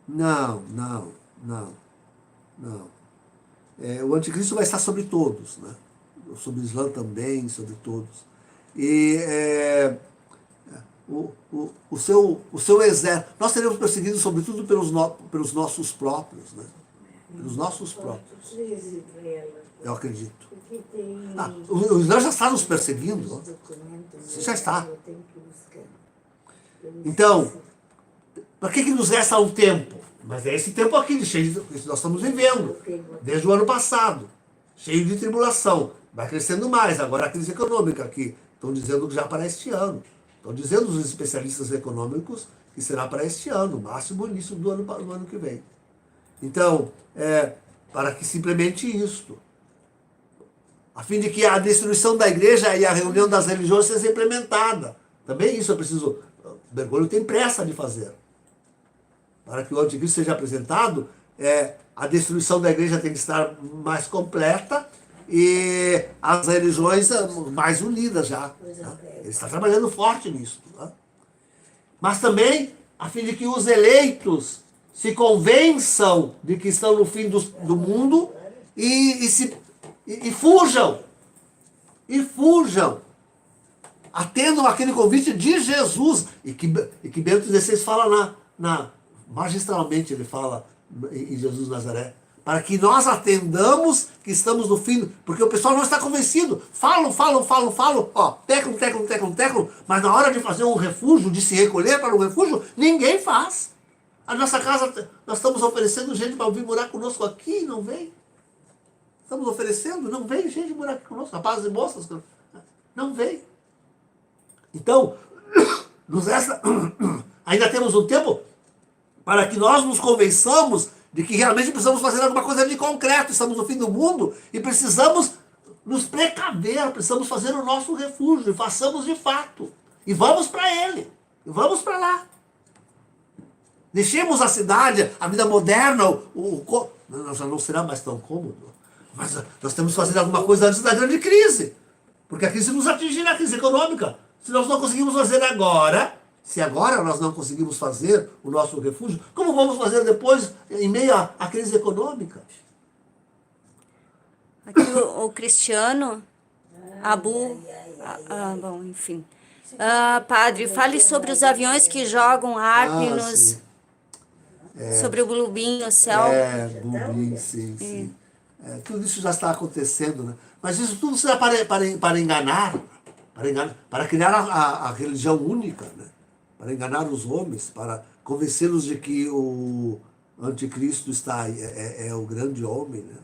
Não. O anticristo vai estar sobre todos, né? Sobre o Islã também, sobre todos. E o seu exército, nós seremos perseguidos sobretudo pelos nossos próprios, né? Pelos nossos próprios. Eu acredito. O Islã já está nos perseguindo. Já está. Então, para que nos resta um tempo? Mas é esse tempo aqui, cheio que nós estamos vivendo, desde o ano passado, cheio de tribulação. Vai crescendo mais, agora a crise econômica aqui. Estão dizendo que já para este ano. Estão dizendo os especialistas econômicos que será para este ano, máximo início do ano que vem. Então, para que se implemente isto, a fim de que a destruição da igreja e a reunião das religiões seja implementada. Também isso é preciso, Bergoglio tem pressa de fazer. Para que o anticristo seja apresentado, a destruição da igreja tem que estar mais completa e as religiões mais unidas já. Tá? Ele está trabalhando forte nisso. Tá? Mas também, a fim de que os eleitos se convençam de que estão no fim do mundo e fujam. E fujam. Atendam aquele convite de Jesus. E que Bento XVI fala magistralmente, ele fala em Jesus Nazaré. Para que nós atendamos que estamos no fim, porque o pessoal não está convencido. Falam, teclam, mas na hora de fazer um refúgio, de se recolher para um refúgio, ninguém faz. A nossa casa, nós estamos oferecendo gente para vir morar conosco aqui, não vem. Estamos oferecendo, não vem gente morar aqui conosco, rapazes e moças, não vem. Então, nos resta, ainda temos um tempo para que nós nos convençamos de que realmente precisamos fazer alguma coisa de concreto, estamos no fim do mundo e precisamos nos precaver, precisamos fazer o nosso refúgio, e façamos de fato. E vamos para ele, e vamos para lá. Deixemos a cidade, a vida moderna, já não será mais tão cômodo, mas nós temos que fazer alguma coisa antes da grande crise, porque a crise nos atingirá, a crise econômica. Se nós não conseguimos fazer agora, se agora nós não conseguimos fazer o nosso refúgio, como vamos fazer depois, em meio à crise econômica? Aqui o Cristiano, bom, enfim. Padre, fale sobre os aviões que jogam harp sobre o Blue Beam no céu. Blue Beam, sim. Tudo isso já está acontecendo, né? Mas isso tudo será para enganar, para criar a religião única, né? Para enganar os homens, para convencê-los de que o anticristo é o grande homem, né?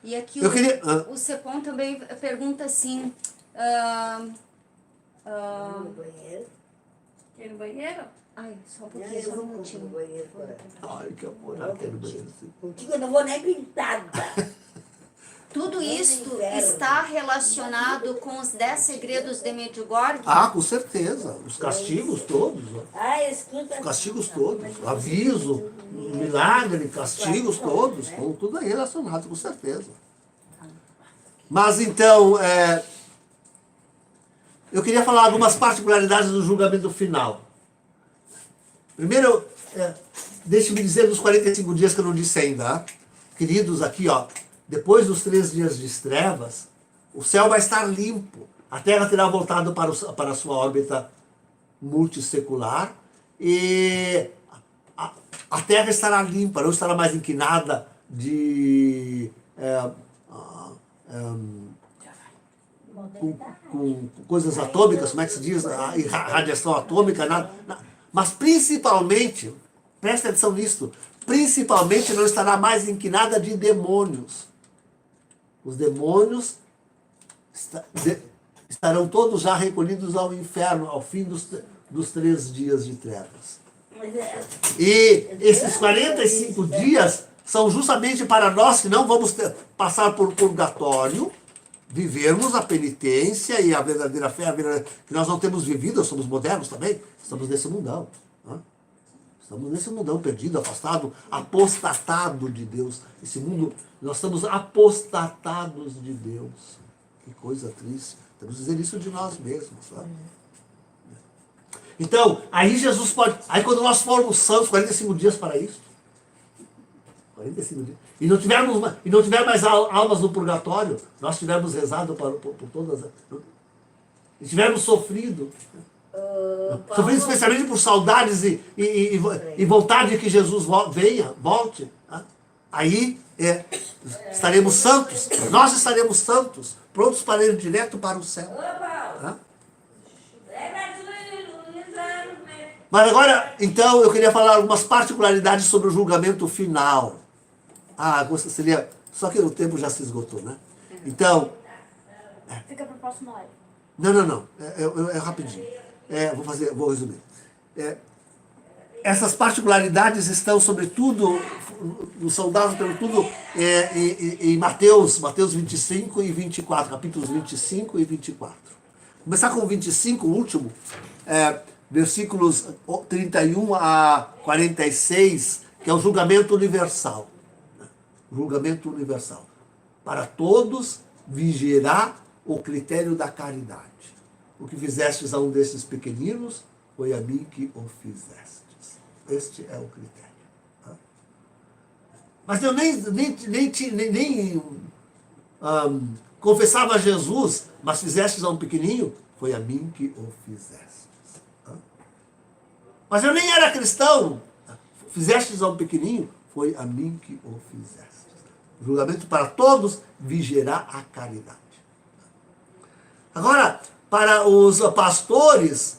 E aqui o Cepon também pergunta assim... Quer ir no banheiro? Ai, só um pouquinho, só um minutinho. Ai, que amor, quero banheiro. Contigo eu não vou nem pintada. Tudo isto está relacionado com os 10 segredos de Medjugorje? Com certeza. Os castigos todos. Escuta. Os castigos todos. Aviso, milagre, castigos todos. Estão tudo aí relacionado, com certeza. Mas então, eu queria falar algumas particularidades do julgamento final. Primeiro, deixe-me dizer dos 45 dias que eu não disse ainda. Queridos, aqui, ó, depois dos 3 dias de trevas, o céu vai estar limpo. A Terra terá voltado para a sua órbita multissecular e a Terra estará limpa, não estará mais inquinada de com coisas atômicas, como é que se diz, a radiação atômica, mas principalmente, preste atenção nisso, principalmente não estará mais inquinada de demônios. Os demônios estarão todos já recolhidos ao inferno ao fim dos 3 dias de trevas. E esses 45 dias são justamente para nós que não vamos passar por purgatório, vivermos a penitência e a verdadeira fé, que nós não temos vivido, nós somos modernos também, estamos nesse mundão. Né? Estamos nesse mundão perdido, afastado, apostatado de Deus. Esse mundo, nós estamos apostatados de Deus. Que coisa triste. Temos que dizer isso de nós mesmos. Sabe? Então, aí Jesus pode... Aí quando nós formos santos, 45 dias para isso. 45 dias. E não tiver mais almas no purgatório, nós tivermos rezado por todas... E tivermos sofrido. Sofrido especialmente por saudades e vontade de que Jesus volte. Aí estaremos santos. Nós estaremos santos, prontos para ir direto para o céu. Mas agora, então, eu queria falar algumas particularidades sobre o julgamento final. Seria... Só que o tempo já se esgotou, né? Então... Fica para o próximo live. Não. É rapidinho. Vou resumir. Essas particularidades estão, sobretudo, são dadas, sobretudo, em Mateus 25 e 24, capítulos 25 e 24. Começar com o 25, o último, versículos 31 a 46, que é o julgamento universal. Julgamento universal. Para todos vigiará o critério da caridade. O que fizestes a um desses pequeninos, foi a mim que o fizestes. Este é o critério. Mas eu nem confessava a Jesus, mas fizestes a um pequenininho, foi a mim que o fizestes. Mas eu nem era cristão, fizestes a um pequenininho, foi a mim que o fizestes. O julgamento para todos vigiará a caridade. Agora, para os pastores,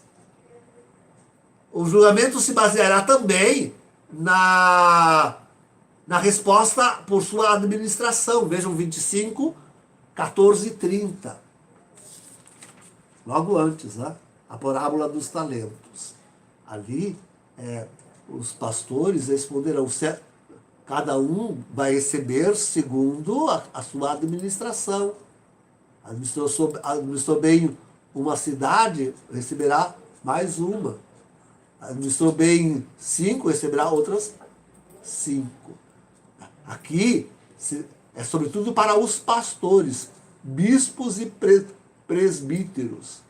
o julgamento se baseará também na resposta por sua administração. Vejam 25, 14 e 30. Logo antes, né? A parábola dos talentos. Ali, os pastores responderão, cada um vai receber segundo a sua administração. Administrou bem uma cidade, receberá mais uma. Administrou bem 5, receberá outras 5. Aqui é sobretudo para os pastores, bispos e presbíteros.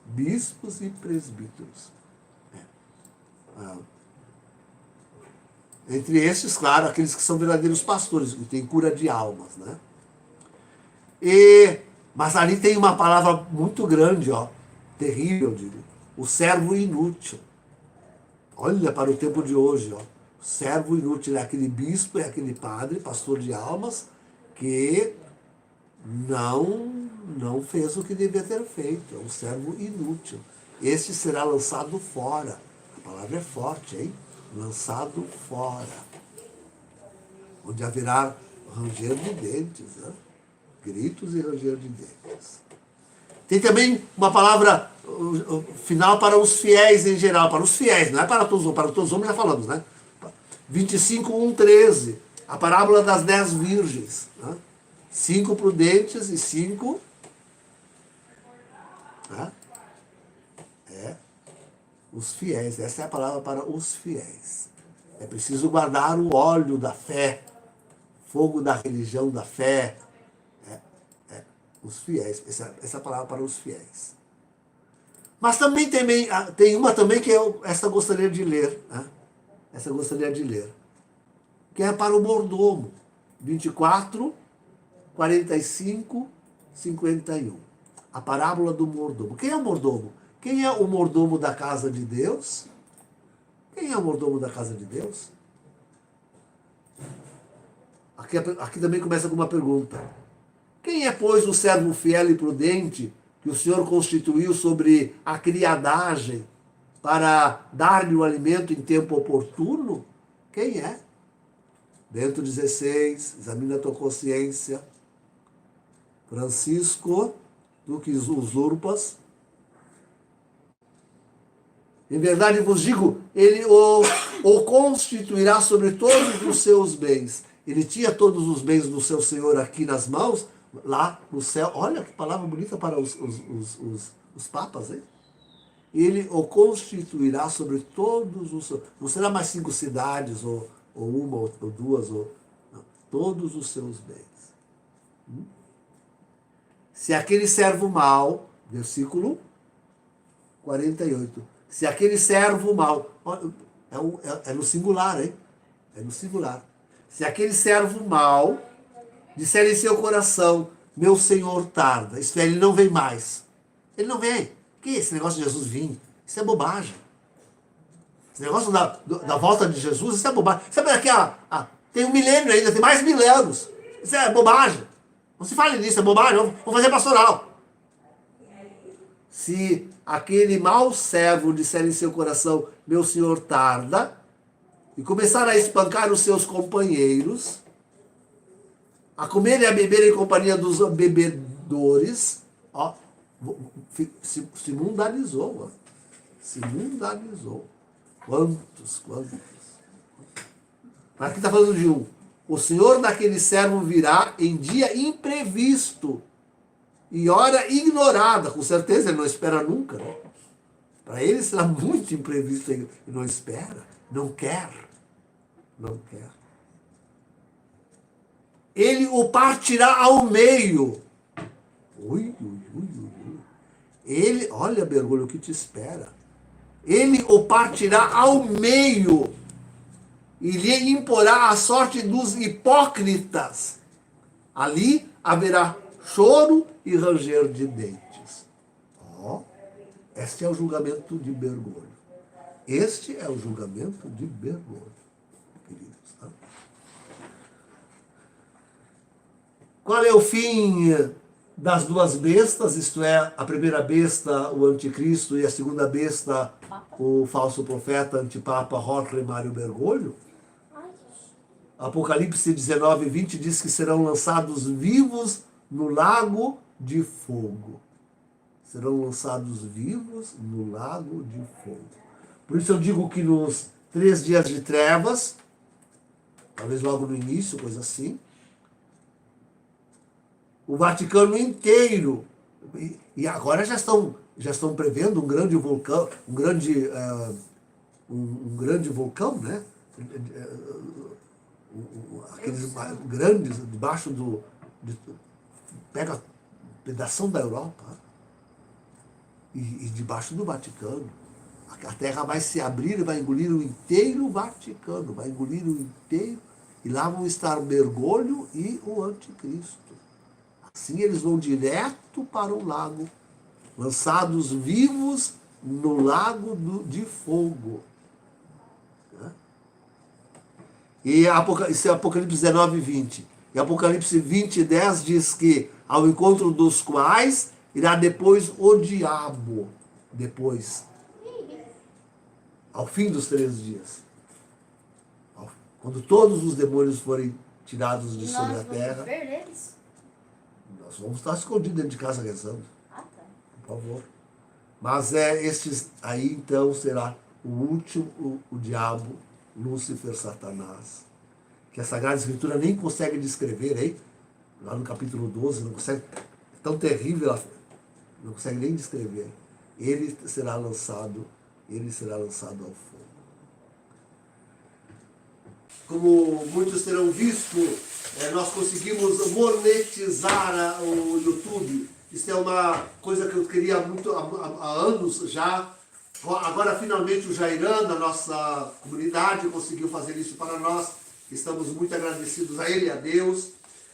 Bispos e presbíteros. Entre estes, claro, aqueles que são verdadeiros pastores, que têm cura de almas, né? Mas ali tem uma palavra muito grande, terrível, eu digo. O servo inútil. Olha para o tempo de hoje, O servo inútil é aquele bispo, é aquele padre, pastor de almas, que não fez o que devia ter feito. É um servo inútil. Este será lançado fora. A palavra é forte, hein? Lançado fora. Onde haverá ranger de dentes, né? Gritos e ranger de dentes. Tem também uma palavra final para os fiéis em geral, para os fiéis, não é para todos os homens, já falamos, né? 25, 1, 13, a parábola das 10 virgens, né? 5 prudentes e 5... Né? Os fiéis, essa é a palavra para os fiéis. É preciso guardar o óleo da fé, fogo da religião da fé, os fiéis, essa é a palavra para os fiéis. Mas também tem uma também que essa eu gostaria de ler. Né? Essa eu gostaria de ler. Que é para o mordomo. 24, 45, 51. A parábola do mordomo. Quem é o mordomo? Quem é o mordomo da casa de Deus? Quem é o mordomo da casa de Deus? Aqui também começa com uma pergunta. Quem é, pois, o servo fiel e prudente que o Senhor constituiu sobre a criadagem para dar-lhe o alimento em tempo oportuno? Quem é? Bento 16, examina a tua consciência. Francisco Duque Usurpas. Em verdade vos digo, ele o constituirá sobre todos os seus bens. Ele tinha todos os bens do seu Senhor aqui nas mãos, lá no céu. Olha que palavra bonita para os papas, hein? Ele o constituirá sobre todos os seus... Não será mais 5 cidades, ou uma, ou 2, não, todos os seus bens. Se aquele servo mau, versículo 48, se aquele servo mau, é no singular, hein? É no singular. Se aquele servo mau disser em seu coração, meu Senhor tarda, isto é, ele não vem mais. Ele não vem. Que esse negócio de Jesus vir? Isso é bobagem. Esse negócio da volta de Jesus, isso é bobagem. Sabe daqui tem 1 milênio ainda, tem mais 1000 anos. Isso é bobagem. Não se fale nisso, é bobagem. Vamos fazer pastoral. Se aquele mau servo disser em seu coração, meu Senhor tarda, e começar a espancar os seus companheiros, a comer e a beber em companhia dos bebedores, ó, se mundanizou. Ó. Se mundanizou. Quantos. Mas aqui está falando de um. O Senhor daquele servo virá em dia imprevisto e hora ignorada. Com certeza ele não espera nunca. Né? Para ele será muito imprevisto e não espera. Não quer. Ele o partirá ao meio. Ele, olha, Bergoglio, o que te espera. Ele o partirá ao meio e lhe imporá a sorte dos hipócritas. Ali haverá choro e ranger de dentes. Este é o julgamento de Bergoglio. Este é o julgamento de Bergoglio, queridos. Tá? Qual é o fim das 2 bestas, isto é, a primeira besta, o anticristo, e a segunda besta, o falso profeta, antipapa, Jorge Mário Bergoglio? Apocalipse 19, 20 diz que serão lançados vivos no lago de fogo. Serão lançados vivos no lago de fogo. Por isso eu digo que nos 3 dias de trevas, talvez logo no início, coisa assim, o Vaticano inteiro, e agora já estão prevendo um grande vulcão, um grande vulcão, né? Aqueles grandes, debaixo pega a pedação da Europa e debaixo do Vaticano. A terra vai se abrir e vai engolir o inteiro Vaticano, vai engolir o inteiro, e lá vão estar Bergoglio e o anticristo. Assim eles vão direto para o lago, lançados vivos no lago de fogo. E isso é Apocalipse 19, 20. E Apocalipse 20, 10 diz que ao encontro dos quais irá depois o diabo. Depois. Ao fim dos 3 dias. Quando todos os demônios forem tirados de sobre a terra. Nós vamos estar escondidos dentro de casa rezando. Por favor. Mas estes aí então será o último, o diabo, Lúcifer, Satanás. Que a Sagrada Escritura nem consegue descrever, hein? Lá no capítulo 12, não consegue. É tão terrível, não consegue nem descrever. Ele será lançado ao fogo. Como muitos terão visto, nós conseguimos monetizar o YouTube. Isso é uma coisa que eu queria muito há anos já. Agora, finalmente, o Jairan, da nossa comunidade, conseguiu fazer isso para nós. Estamos muito agradecidos a ele e a Deus.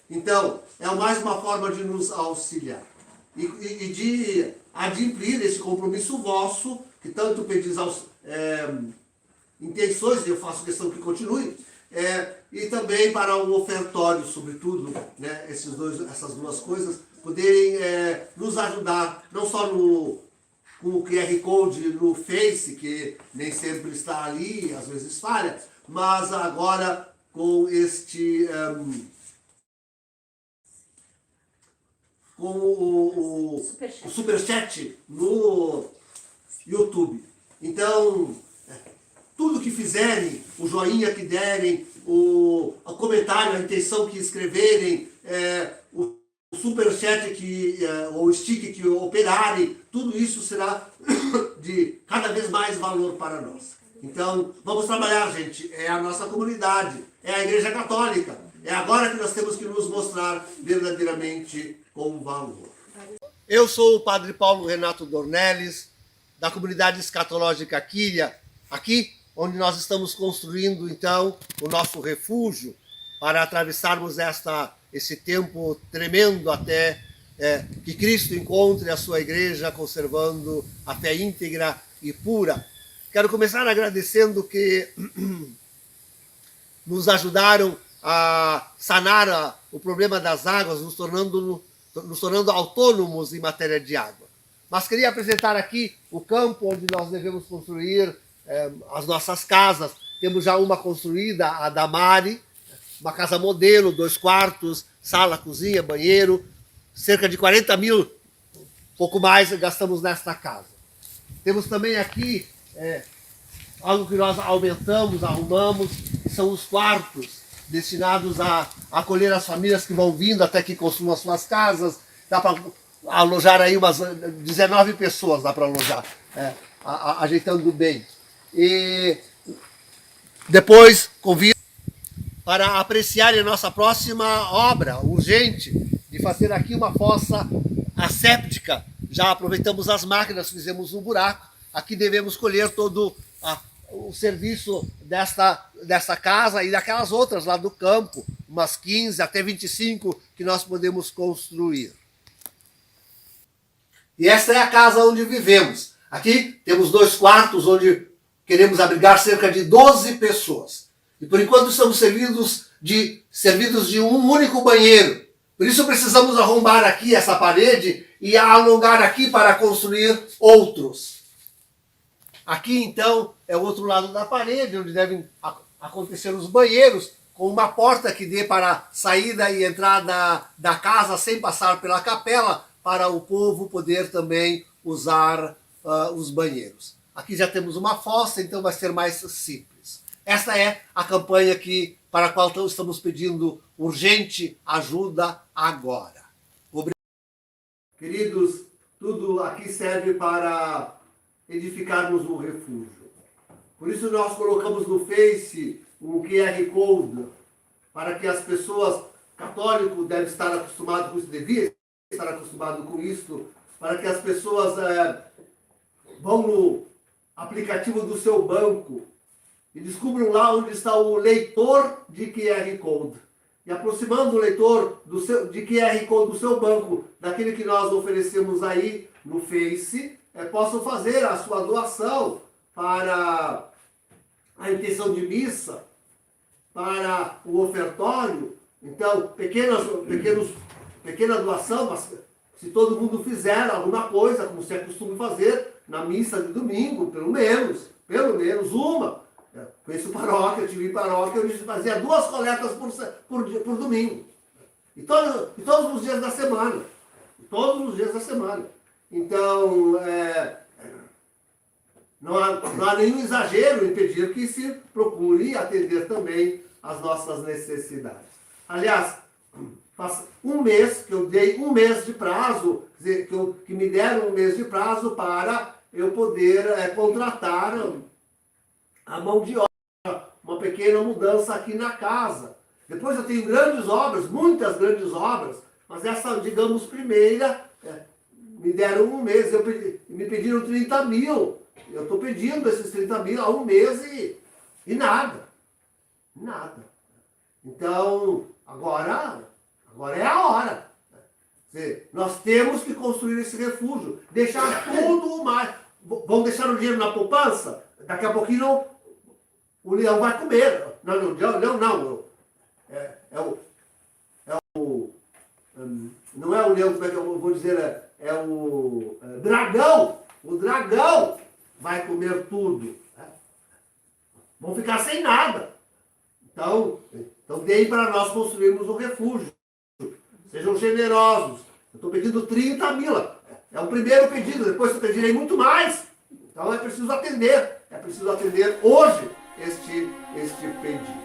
Então, é mais uma forma de nos auxiliar. E de adimplir esse compromisso vosso, que tanto pedis intenções, e eu faço questão que continue, e também para o ofertório, sobretudo, né, essas duas coisas, poderem nos ajudar, não só com o QR Code no Face, que nem sempre está ali, às vezes falha, mas agora com este... com o Superchat no YouTube. Então, tudo que fizerem, o joinha que derem, o comentário, a intenção que escreverem, o Superchat ou o stick que operarem, tudo isso será de cada vez mais valor para nós. Então, vamos trabalhar, gente. É a nossa comunidade, é a Igreja Católica. É agora que nós temos que nos mostrar verdadeiramente com valor. Eu sou o Padre Paulo Renato Dornelles, da comunidade escatológica Quíria, aqui onde nós estamos construindo, então, o nosso refúgio para atravessarmos esse tempo tremendo até que Cristo encontre a sua igreja conservando a fé íntegra e pura. Quero começar agradecendo que nos ajudaram a sanar o problema das águas, nos tornando autônomos em matéria de água. Mas queria apresentar aqui o campo onde nós devemos construir as nossas casas. Temos já uma construída, a da Mari, uma casa modelo, 2 quartos, sala, cozinha, banheiro, cerca de 40 mil, pouco mais, gastamos nesta casa. Temos também aqui algo que nós aumentamos, arrumamos, que são os quartos destinados a acolher as famílias que vão vindo até que construam as suas casas. Dá para alojar aí umas 19 pessoas, dá para alojar, ajeitando bem. E depois convido para apreciarem a nossa próxima obra urgente, de fazer aqui uma fossa asséptica. Já aproveitamos as máquinas, fizemos um buraco. Aqui devemos colher todo o serviço desta casa e daquelas outras lá do campo, umas 15 até 25 que nós podemos construir. E esta é a casa onde vivemos. Aqui temos 2 quartos onde queremos abrigar cerca de 12 pessoas. E por enquanto estamos servidos de um único banheiro. Por isso precisamos arrombar aqui essa parede e alongar aqui para construir outros. Aqui, então, é o outro lado da parede, onde devem acontecer os banheiros, com uma porta que dê para saída e entrada da casa sem passar pela capela, para o povo poder também usar os banheiros. Aqui já temos uma fossa, então vai ser mais simples. Esta é a campanha para a qual estamos pedindo urgente ajuda agora. Obrigado. Queridos, tudo aqui serve para edificarmos um refúgio. Por isso nós colocamos no Face um QR Code para que as pessoas, católicos devem estar acostumados com isso, devia estar acostumado com isso, para que as pessoas vão no aplicativo do seu banco e descubram lá onde está o leitor de QR Code. E aproximando o leitor de QR Code do seu banco, daquele que nós oferecemos aí no Face, possam fazer a sua doação para a intenção de missa, para o ofertório. Então, pequena doação, mas se todo mundo fizer alguma coisa, como se acostuma fazer na missa de domingo, pelo menos uma. Conheço paróquia, eu tive em paróquia, eu fazia 2 coletas por domingo. E todos os dias da semana. Então, não há nenhum exagero em pedir que se procure atender também as nossas necessidades. Aliás, faz um mês que eu dei um mês de prazo, quer dizer, que me deram um mês de prazo para eu poder contratar a mão de obra, uma pequena mudança aqui na casa. Depois eu tenho grandes obras, muitas grandes obras, mas essa, digamos, primeira me deram um mês, me pediram 30 mil. Eu estou pedindo esses 30 mil há um mês e nada. Nada. Então, agora é a hora. Nós temos que construir esse refúgio. Deixar tudo mais. Vão deixar o dinheiro na poupança? Daqui a pouquinho o leão vai comer. Não, o leão não. Não é o leão, como é que eu vou dizer? É o dragão. O dragão vai comer tudo. Vão ficar sem nada. Então deem para nós construirmos um refúgio. Sejam generosos. Eu estou pedindo 30 mil. É o primeiro pedido, depois eu pedirei muito mais. Então é preciso atender. É preciso atender hoje este pedido.